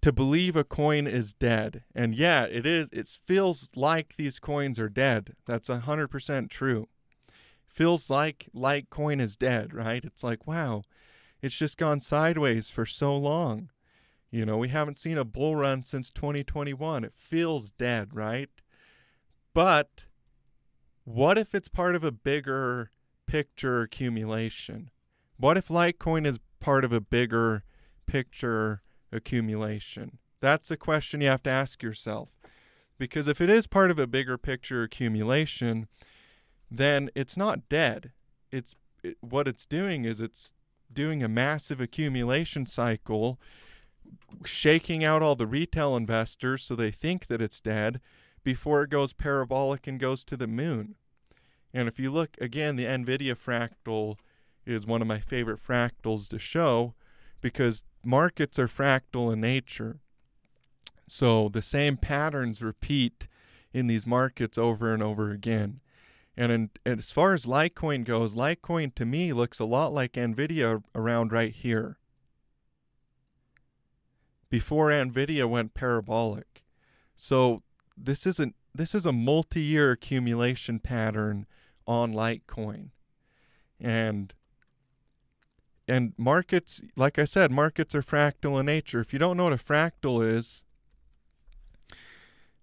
believe a coin is dead. And yeah, it is. It feels like these coins are dead. That's 100% true. Feels like Litecoin is dead, right? It's like, wow, it's just gone sideways for so long. You know, we haven't seen a bull run since 2021. It feels dead, right? But what if it's part of a bigger picture accumulation? What if Litecoin is part of a bigger picture accumulation? That's a question you have to ask yourself. Because if it is part of a bigger picture accumulation, then it's not dead. What it's doing is it's doing a massive accumulation cycle, shaking out all the retail investors so they think that it's dead before it goes parabolic and goes to the moon. And if you look, again, the Nvidia fractal is one of my favorite fractals to show because markets are fractal in nature. So the same patterns repeat in these markets over and over again. And as far as Litecoin goes, Litecoin to me looks a lot like Nvidia around right here, before Nvidia went parabolic. So this is a multi-year accumulation pattern on Litecoin. And markets, like I said, markets are fractal in nature. If you don't know what a fractal is,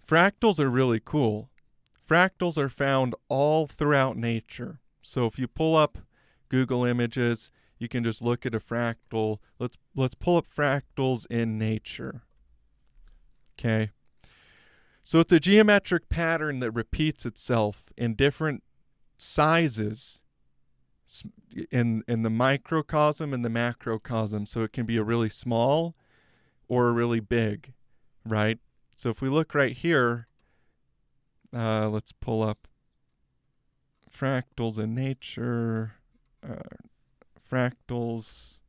fractals are really cool. Fractals are found all throughout nature. So if you pull up Google Images, you can just look at a fractal. Let's pull up fractals in nature. Okay. So it's a geometric pattern that repeats itself in different sizes in the microcosm and the macrocosm. So it can be a really small or a really big, right? So if we look right here, let's pull up fractals in nature, fractals,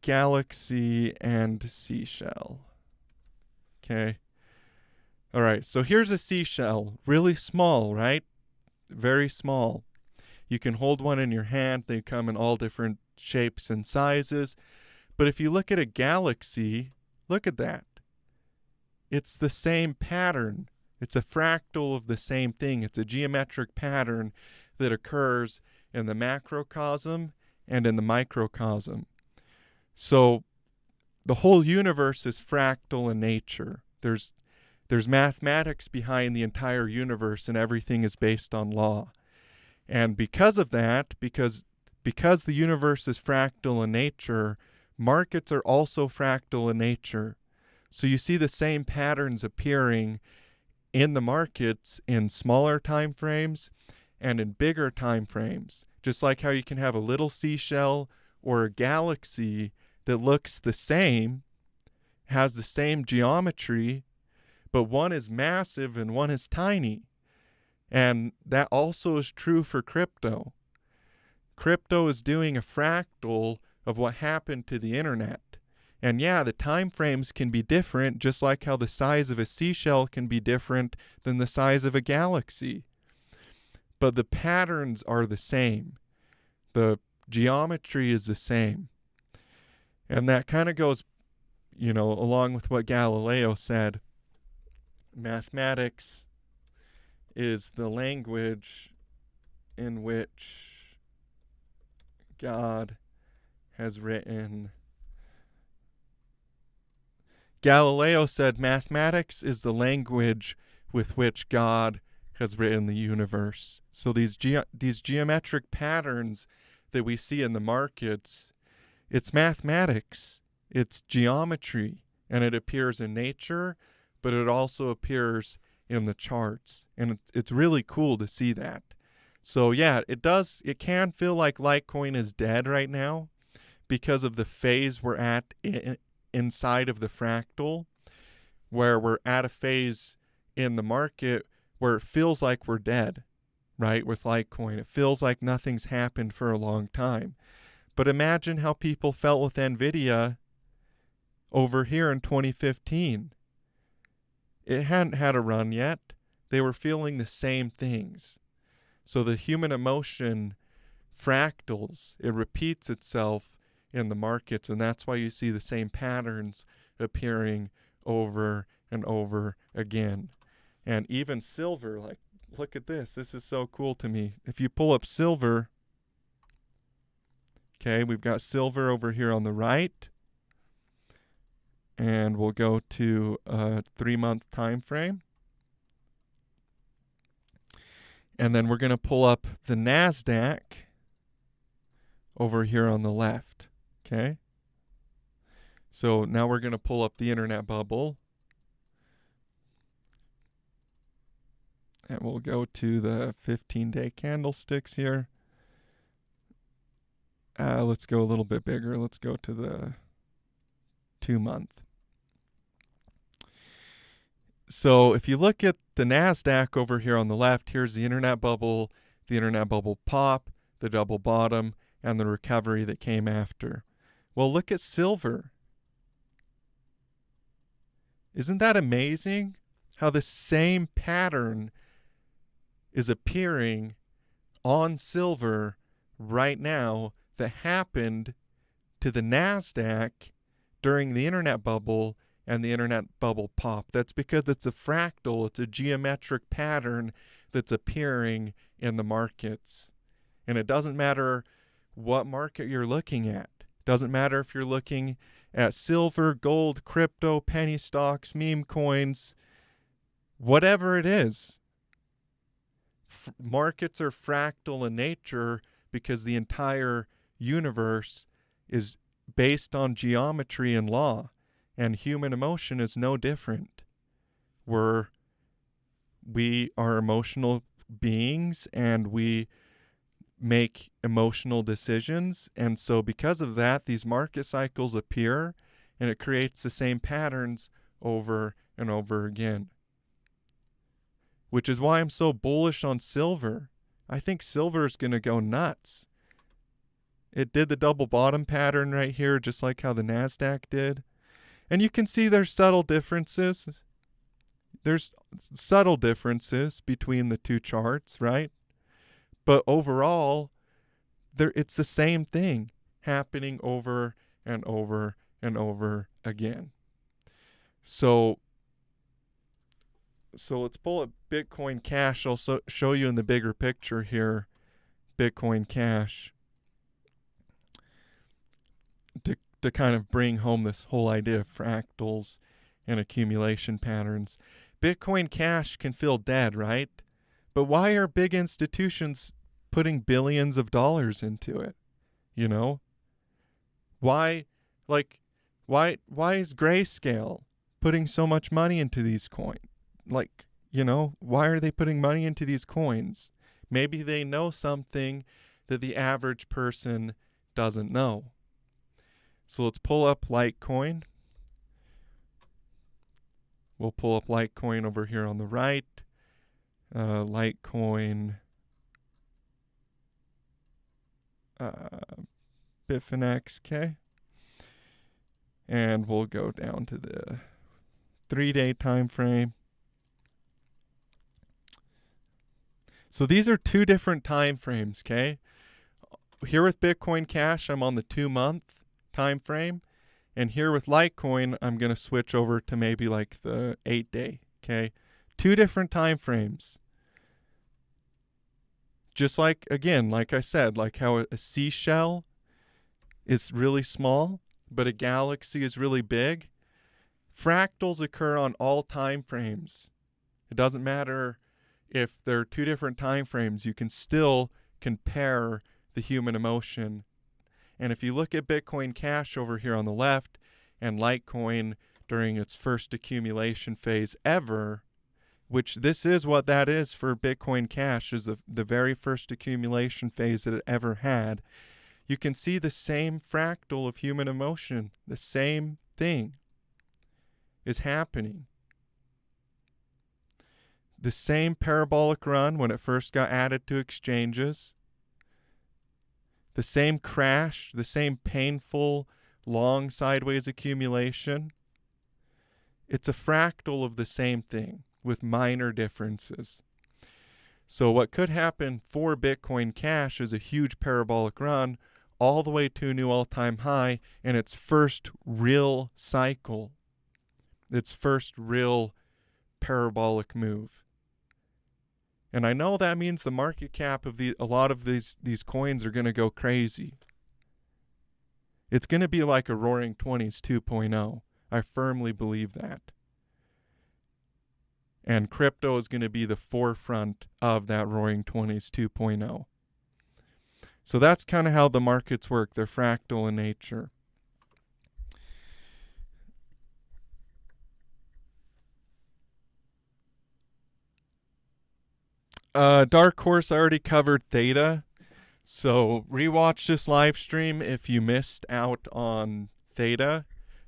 galaxy, and seashell. Okay. All right, so here's a seashell, really small, right? Very small. You can hold one in your hand. They come in all different shapes and sizes. But if you look at a galaxy, look at that. It's the same pattern. It's a fractal of the same thing. It's a geometric pattern that occurs in the macrocosm and in the microcosm. So the whole universe is fractal in nature. There's mathematics behind the entire universe, and everything is based on law. And because of that, because the universe is fractal in nature, markets are also fractal in nature. So you see the same patterns appearing in the markets in smaller time frames and in bigger time frames. Just like how you can have a little seashell or a galaxy that looks the same, has the same geometry, but one is massive and one is tiny. And that also is true for crypto. Crypto is doing a fractal of what happened to the internet. And yeah, the time frames can be different, just like how the size of a seashell can be different than the size of a galaxy. But the patterns are the same. The geometry is the same. And that kind of goes, along with what Galileo said. Mathematics is the language in which God has written. Galileo said mathematics is the language with which God has written the universe. So these geometric patterns that we see in the markets, it's mathematics, it's geometry, and it appears in nature, but it also appears in the charts. And it's really cool to see that. So yeah, it can feel like Litecoin is dead right now because of the phase we're at inside of the fractal, where we're at a phase in the market where it feels like we're dead, right? With Litecoin, it feels like nothing's happened for a long time. But imagine how people felt with Nvidia over here in 2015. It hadn't had a run yet. They were feeling the same things. So the human emotion fractals, it repeats itself in the markets, and that's why you see the same patterns appearing over and over again. And even silver, like, look at this. This is so cool to me. If you pull up silver, okay, we've got silver over here on the right. And we'll go to a 3-month time frame. And then we're going to pull up the NASDAQ over here on the left. Okay. So now we're going to pull up the internet bubble. And we'll go to the 15-day candlesticks here. Let's go a little bit bigger. Let's go to the 2-month. So if you look at the NASDAQ over here on the left, here's the internet bubble pop, the double bottom, and the recovery that came after. Well, look at silver. Isn't that amazing? How the same pattern is appearing on silver right now that happened to the NASDAQ during the internet bubble and the internet bubble pop. That's because it's a fractal, it's a geometric pattern that's appearing in the markets. And it doesn't matter what market you're looking at. It doesn't matter if you're looking at silver, gold, crypto, penny stocks, meme coins, whatever it is. markets are fractal in nature because the entire universe is based on geometry and law, and human emotion is no different. We are emotional beings, and we make emotional decisions, and so because of that, these market cycles appear, and it creates the same patterns over and over again. Which is why I'm so bullish on silver. I think silver is going to go nuts. It did the double bottom pattern right here, just like how the NASDAQ did. And you can see there's subtle differences. There's subtle differences between the two charts, right? But overall, it's the same thing happening over and over and over again. So let's pull up Bitcoin Cash. I'll show you in the bigger picture here, Bitcoin Cash, to kind of bring home this whole idea of fractals and accumulation patterns. Bitcoin Cash can feel dead, right? But why are big institutions putting billions of dollars into it? You know? Why is Grayscale putting so much money into these coins? Like, you know, why are they putting money into these coins? Maybe they know something that the average person doesn't know. So let's pull up Litecoin. We'll pull up Litecoin over here on the right. Litecoin, Bitfinex, okay? And we'll go down to the 3-day time frame. So these are two different time frames, okay? Here with Bitcoin Cash, I'm on the 2-month time frame. And here with Litecoin, I'm going to switch over to maybe like the 8-day, okay? Two different time frames. Just like, again, like I said, like how a seashell is really small, but a galaxy is really big. Fractals occur on all time frames. It doesn't matter if there are two different time frames, you can still compare the human emotion. And if you look at Bitcoin Cash over here on the left and Litecoin during its first accumulation phase ever, which this is what that is for Bitcoin Cash, is the very first accumulation phase that it ever had, you can see the same fractal of human emotion. The same thing is happening. The same parabolic run when it first got added to exchanges. The same crash, the same painful, long sideways accumulation. It's a fractal of the same thing with minor differences. So what could happen for Bitcoin Cash is a huge parabolic run all the way to a new all-time high in its first real cycle, its first real parabolic move. And I know that means the market cap of a lot of these coins are going to go crazy. It's going to be like a Roaring 20s 2.0. I firmly believe that. And crypto is going to be the forefront of that Roaring 20s 2.0. So that's kind of how the markets work. They're fractal in nature. Dark Horse, I already covered Theta. So rewatch this live stream if you missed out on Theta.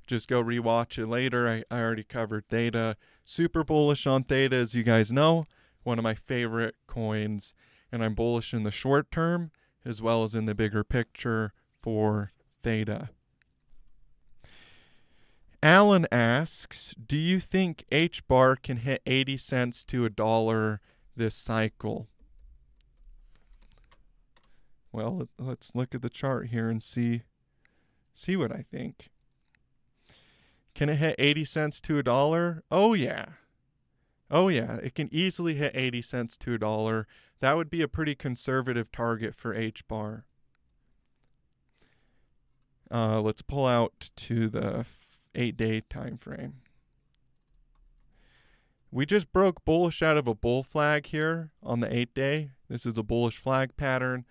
Just go rewatch it later. I already covered Theta. Super bullish on Theta, as you guys know. One of my favorite coins. And I'm bullish in the short term as well as in the bigger picture for Theta. Alan asks, do you think HBAR can hit 80 cents to $1 this cycle? Well, let's look at the chart here and see what I think. Can it hit 80 cents to $1? Oh yeah. Oh yeah, it can easily hit 80 cents to $1. That would be a pretty conservative target for HBAR. Let's pull out to the 8-day time frame. We just broke bullish out of a bull flag here on the 8-day. This is a bullish flag pattern,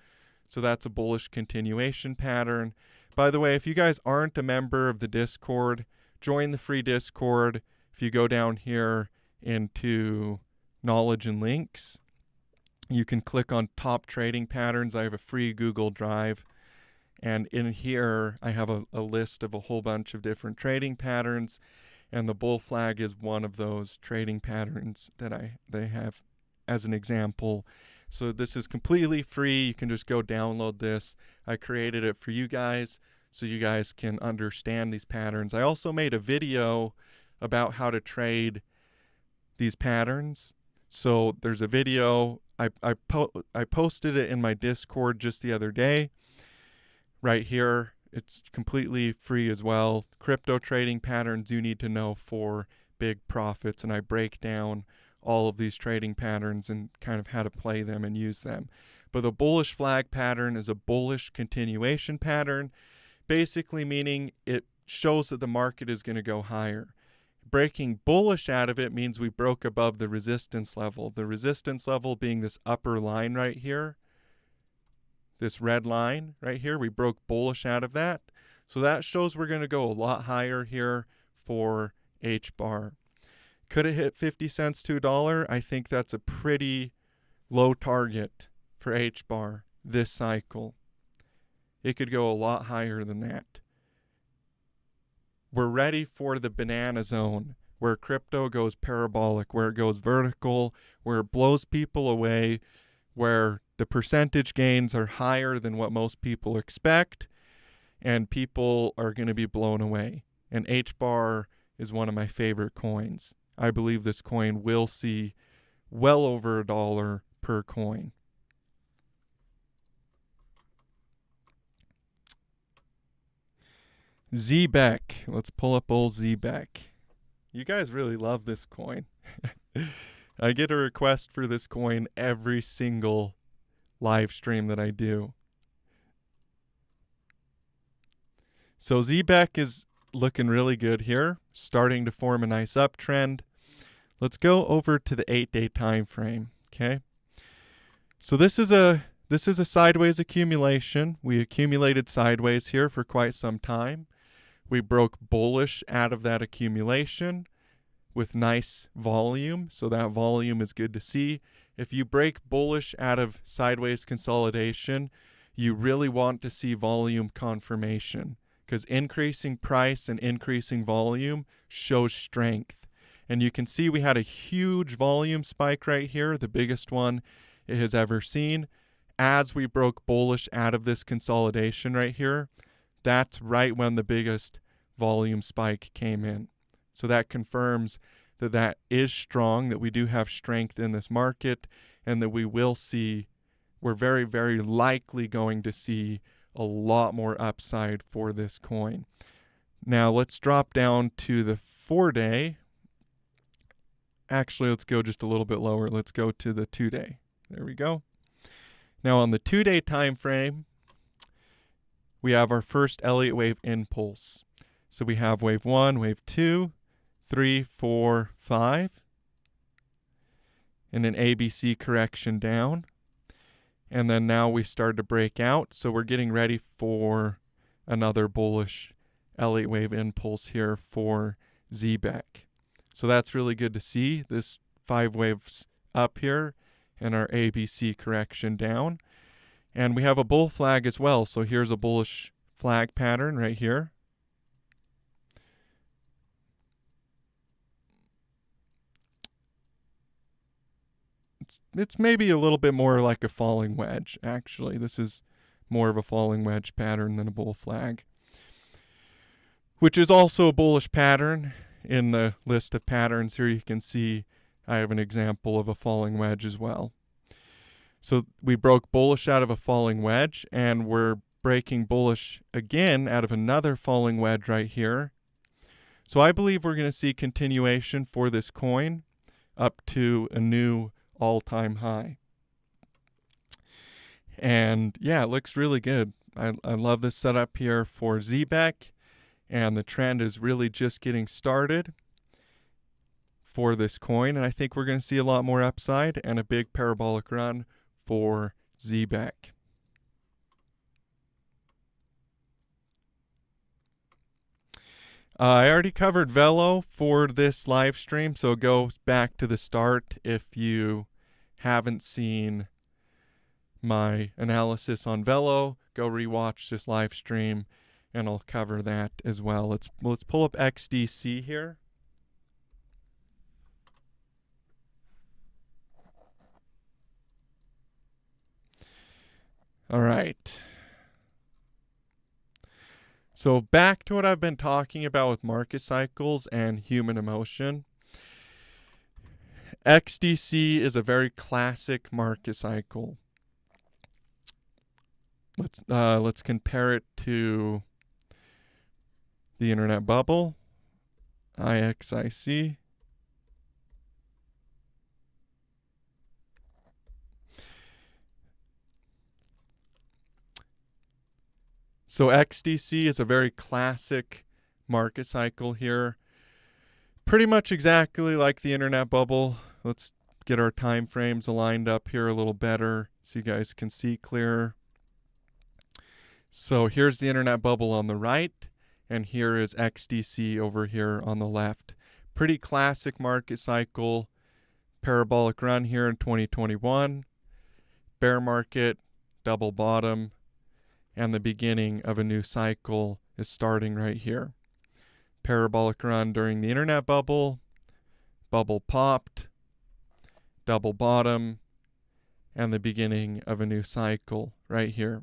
so that's a bullish continuation pattern. By the way, if you guys aren't a member of the Discord, join the free Discord. If you go down here into knowledge and links, you can click on top trading patterns. I have a free Google Drive, and in here I have a list of a whole bunch of different trading patterns, and the bull flag is one of those trading patterns that they have as an example. So this is completely free. You can just go download this. I created it for you guys so you guys can understand these patterns. I also made a video about how to trade these patterns. So there's a video. I posted it in my Discord just the other day. Right here, it's completely free as well. Crypto trading patterns you need to know for big profits, and I break down all of these trading patterns and kind of how to play them and use them. But the bullish flag pattern is a bullish continuation pattern, basically meaning it shows that the market is going to go higher. Breaking bullish out of it means we broke above the resistance level. The resistance level being this upper line right here, this red line right here. We broke bullish out of that. So that shows we're going to go a lot higher here for HBAR. Could it hit 50 cents to $1? I think that's a pretty low target for HBAR this cycle. It could go a lot higher than that. We're ready for the banana zone, where crypto goes parabolic, where it goes vertical, where it blows people away, where the percentage gains are higher than what most people expect, and people are going to be blown away. And HBAR is one of my favorite coins. I believe this coin will see well over $1 per coin. Zbeck. Let's pull up old Zbeck. You guys really love this coin. I get a request for this coin every single live stream that I do. So Zbeck is looking really good here, starting to form a nice uptrend. Let's go over to the 8-day time frame. Okay. So this is a sideways accumulation. We accumulated sideways here for quite some time. We broke bullish out of that accumulation with nice volume. So that volume is good to see. If you break bullish out of sideways consolidation, you really want to see volume confirmation, because increasing price and increasing volume shows strength. And you can see we had a huge volume spike right here, the biggest one it has ever seen. As we broke bullish out of this consolidation right here, that's right when the biggest volume spike came in. So that confirms that that is strong, that we do have strength in this market, and that we will see, we're very, very likely going to see a lot more upside for this coin. Now let's drop down to the 4-day. Actually, let's go just a little bit lower. Let's go to the 2-day. There we go. Now on the 2-day time frame, we have our first Elliott wave impulse. So we have wave 1, wave 2, 3, 4, 5, and an ABC correction down. And then now we start to break out. So we're getting ready for another bullish Elliott wave impulse here for Zbeck. So that's really good to see. This 5 waves up here and our ABC correction down. And we have a bull flag as well. So here's a bullish flag pattern right here. It's maybe a little bit more like a falling wedge, actually. This is more of a falling wedge pattern than a bull flag, which is also a bullish pattern. In the list of patterns here, you can see I have an example of a falling wedge as well. So we broke bullish out of a falling wedge, and we're breaking bullish again out of another falling wedge right here. So I believe we're going to see continuation for this coin up to a new all-time high. And yeah, it looks really good. I love this setup here for Zbeck, and the trend is really just getting started. for this coin, and I think we're going to see a lot more upside and a big parabolic run for Zbeck. I already covered Vevel for this live stream, so go back to the start if you haven't seen my analysis on Vevel. Go rewatch this live stream, and I'll cover that as well. Let's pull up XDC here. All right. So back to what I've been talking about with market cycles and human emotion. XDC is a very classic market cycle. Let's compare it to the internet bubble, IXIC. So XDC is a very classic market cycle here. Pretty much exactly like the internet bubble. Let's get our time frames aligned up here a little better so you guys can see clearer. So here's the internet bubble on the right, and here is XDC over here on the left. Pretty classic market cycle. Parabolic run here in 2021. Bear market, double bottom, and the beginning of a new cycle is starting right here. Parabolic run during the internet bubble, bubble popped, double bottom, and the beginning of a new cycle right here.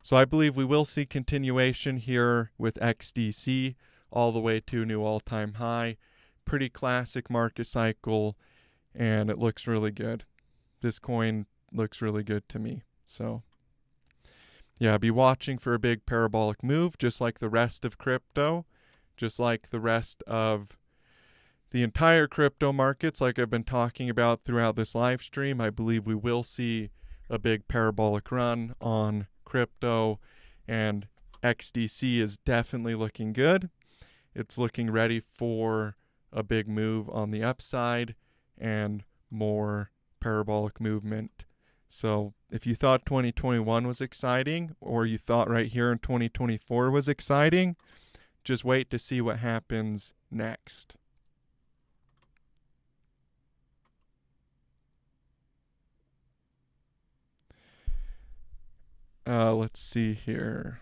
So I believe we will see continuation here with XDC all the way to a new all-time high. Pretty classic market cycle, and it looks really good. This coin looks really good to me. So yeah, be watching for a big parabolic move, just like the rest of crypto, just like the rest of the entire crypto markets, like I've been talking about throughout this live stream. I believe we will see a big parabolic run on crypto, and XDC is definitely looking good. It's looking ready for a big move on the upside and more parabolic movement. So if you thought 2021 was exciting, or you thought right here in 2024 was exciting, just wait to see what happens next. Let's see here.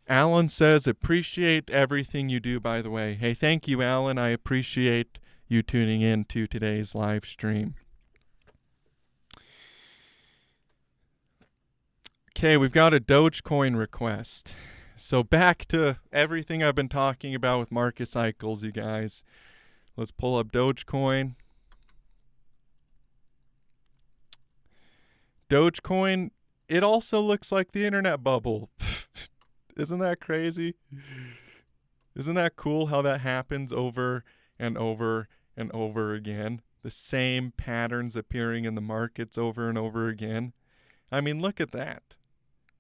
Alan says, appreciate everything you do, by the way. Hey, thank you, Alan. I appreciate you tuning in to today's live stream. Okay, we've got a Dogecoin request. So back to everything I've been talking about with market cycles, you guys. Let's pull up Dogecoin. Dogecoin, it also looks like the internet bubble. Isn't that crazy? Isn't that cool how that happens over and over and over again? The same patterns appearing in the markets over and over again. I mean, look at that.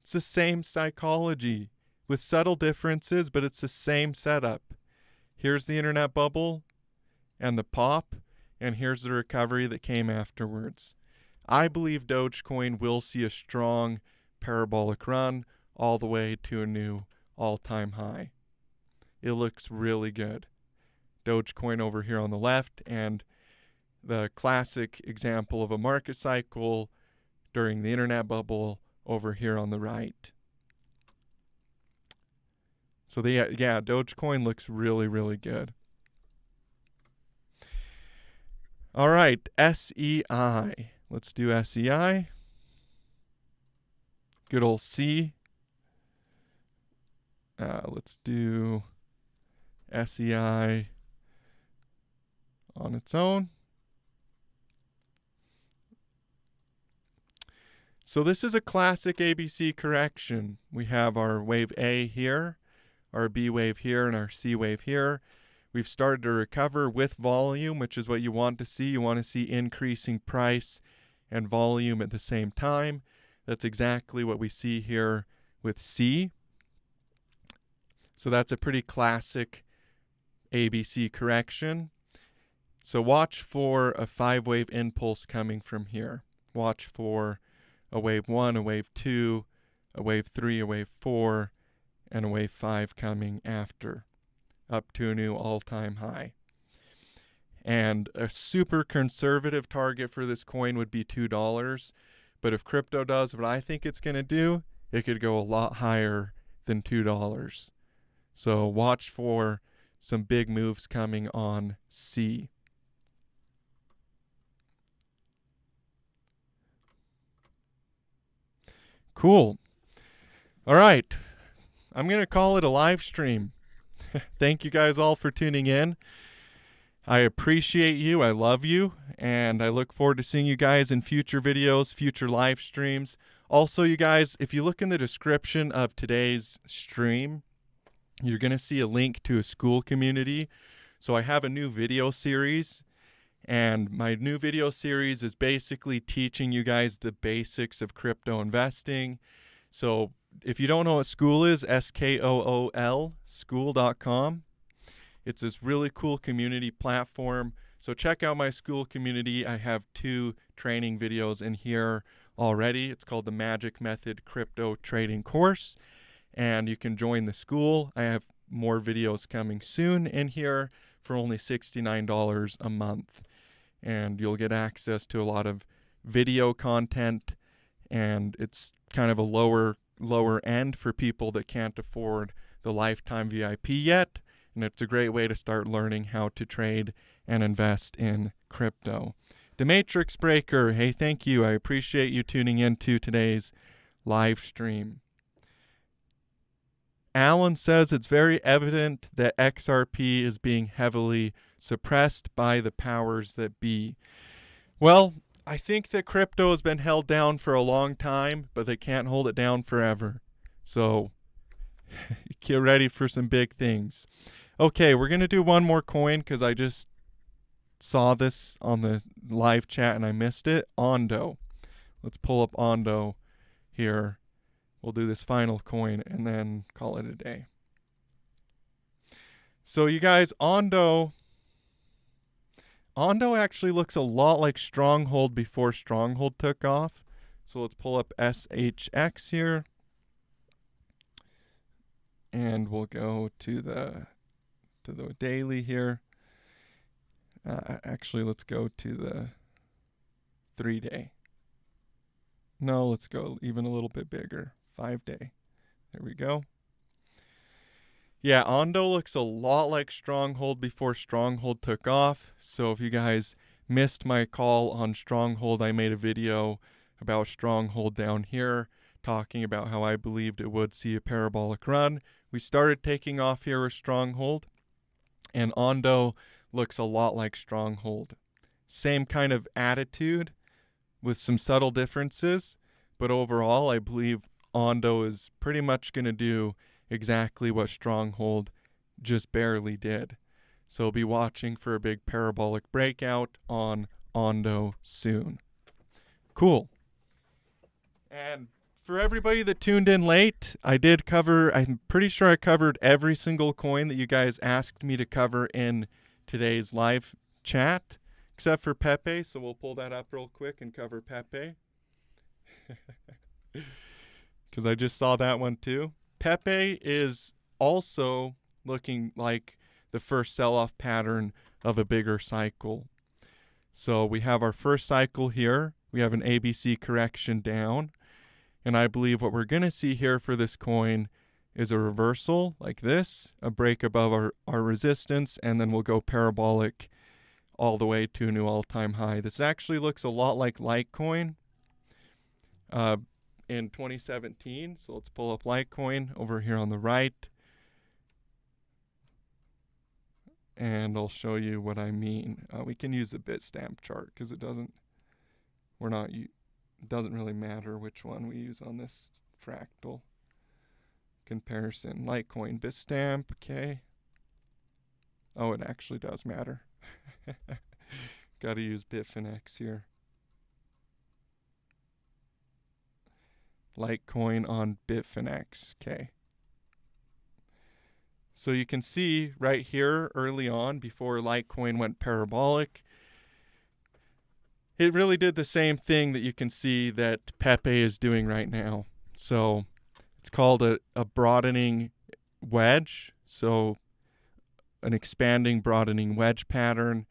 It's the same psychology with subtle differences, but it's the same setup. Here's the internet bubble and the pop, and here's the recovery that came afterwards. I believe Dogecoin will see a strong parabolic run all the way to a new all-time high. It looks really good. Dogecoin over here on the left, and the classic example of a market cycle during the internet bubble over here on the right. So yeah, Dogecoin looks really, really good. All right, SEI. Let's do SEI. Good old C. Let's do SEI on its own. So this is a classic ABC correction. We have our wave A here, our B wave here, and our C wave here. We've started to recover with volume, which is what you want to see. You want to see increasing price and volume at the same time. That's exactly what we see here with C. So that's a pretty classic ABC correction. So watch for a 5-wave impulse coming from here. Watch for a wave 1, a wave 2, a wave 3, a wave 4, and a wave 5 coming after, up to a new all-time high. And a super conservative target for this coin would be $2. But if crypto does what I think it's going to do, it could go a lot higher than $2. So watch for some big moves coming on C. Cool. All right. I'm going to call it a live stream. Thank you guys all for tuning in. I appreciate you. I love you. And I look forward to seeing you guys in future videos, future live streams. Also, you guys, if you look in the description of today's stream, you're going to see a link to a school community. So I have a new video series. And my new video series is basically teaching you guys the basics of crypto investing. So if you don't know what school is, SKOOL, school.com. It's this really cool community platform. So check out my school community. I have 2 training videos in here already. It's called the Magic Method Crypto Trading Course. And you can join the school. I have more videos coming soon in here for only $69 a month. And you'll get access to a lot of video content. And it's kind of a lower end for people that can't afford the lifetime VIP yet. And it's a great way to start learning how to trade and invest in crypto. The Matrix Breaker, hey, thank you. I appreciate you tuning in to today's live stream. Alan says it's very evident that XRP is being heavily suppressed by the powers that be. Well, I think that crypto has been held down for a long time, but they can't hold it down forever. So get ready for some big things. Okay, we're going to do one more coin because I just saw this on the live chat and I missed it. Ondo. Let's pull up Ondo here. We'll do this final coin and then call it a day. So you guys, Ondo actually looks a lot like Stronghold before Stronghold took off. So let's pull up SHX here. And we'll go to the daily here. Actually, let's go to the 3-day. No, let's go even a little bit bigger. 5-day. There we go. Yeah, Ondo looks a lot like Stronghold before Stronghold took off. So if you guys missed my call on Stronghold, I made a video about Stronghold down here, talking about how I believed it would see a parabolic run. We started taking off here with Stronghold, and Ondo looks a lot like Stronghold. Same kind of attitude with some subtle differences, but overall I believe Ondo is pretty much going to do exactly what Stronghold just barely did. So be watching for a big parabolic breakout on Ondo soon. Cool. And for everybody that tuned in late, I'm pretty sure I covered every single coin that you guys asked me to cover in today's live chat, except for Pepe. So we'll pull that up real quick and cover Pepe. Because I just saw that one too. Pepe is also looking like the first sell-off pattern of a bigger cycle. So we have our first cycle here. We have an ABC correction down. And I believe what we're going to see here for this coin is a reversal like this, a break above our resistance, and then we'll go parabolic all the way to a new all-time high. This actually looks a lot like Litecoin in 2017. So let's pull up Litecoin over here on the right. And I'll show you what I mean. We can use the Bitstamp chart because it doesn't really matter which one we use on this fractal comparison. Litecoin, Bitstamp, okay. Oh, it actually does matter. Got to use Bitfinex here. Litecoin on Bitfinex, okay. So you can see right here early on, before Litecoin went parabolic, it really did the same thing that you can see that Pepe is doing right now. So it's called a broadening wedge. So an expanding, broadening wedge pattern.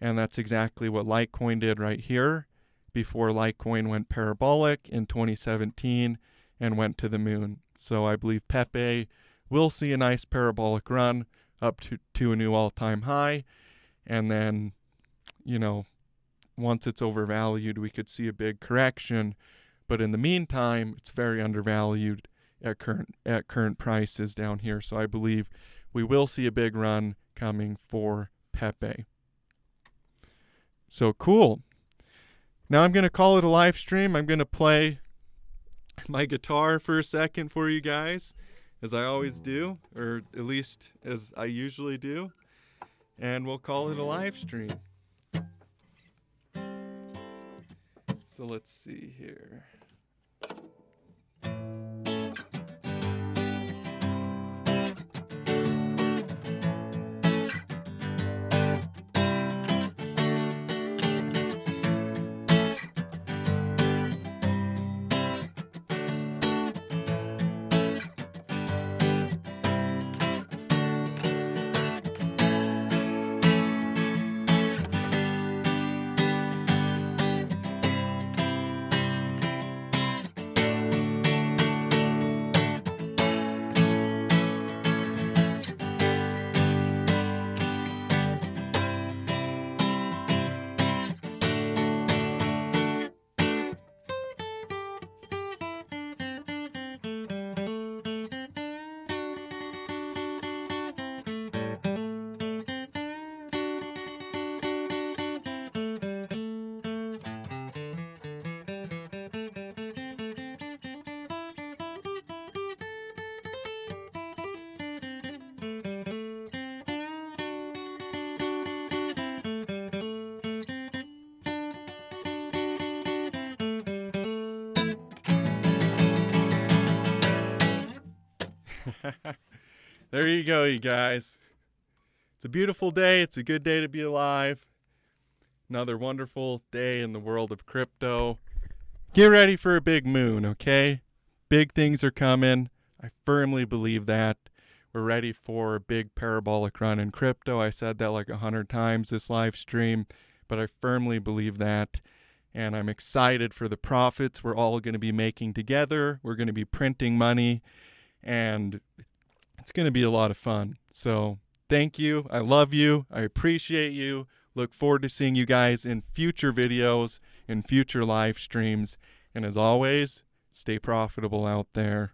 And that's exactly what Litecoin did right here before Litecoin went parabolic in 2017 and went to the moon. So I believe Pepe will see a nice parabolic run up to a new all-time high. And then, you know, once it's overvalued, we could see a big correction. But in the meantime, it's very undervalued at current prices down here. So I believe we will see a big run coming for Pepe. So cool. Now I'm going to call it a live stream. I'm going to play my guitar for a second for you guys, as I always do, or at least as I usually do. And we'll call it a live stream. So let's see here. There you go, you guys. It's a beautiful day. It's a good day to be alive. Another wonderful day in the world of crypto. Get ready for a big moon, okay? Big things are coming. I firmly believe that. We're ready for a big parabolic run in crypto. I said that like 100 times this live stream, but I firmly believe that. And I'm excited for the profits we're all going to be making together. We're going to be printing money, and it's going to be a lot of fun. So thank you. I love you. I appreciate you. Look forward to seeing you guys in future videos, in future live streams. And as always, stay profitable out there.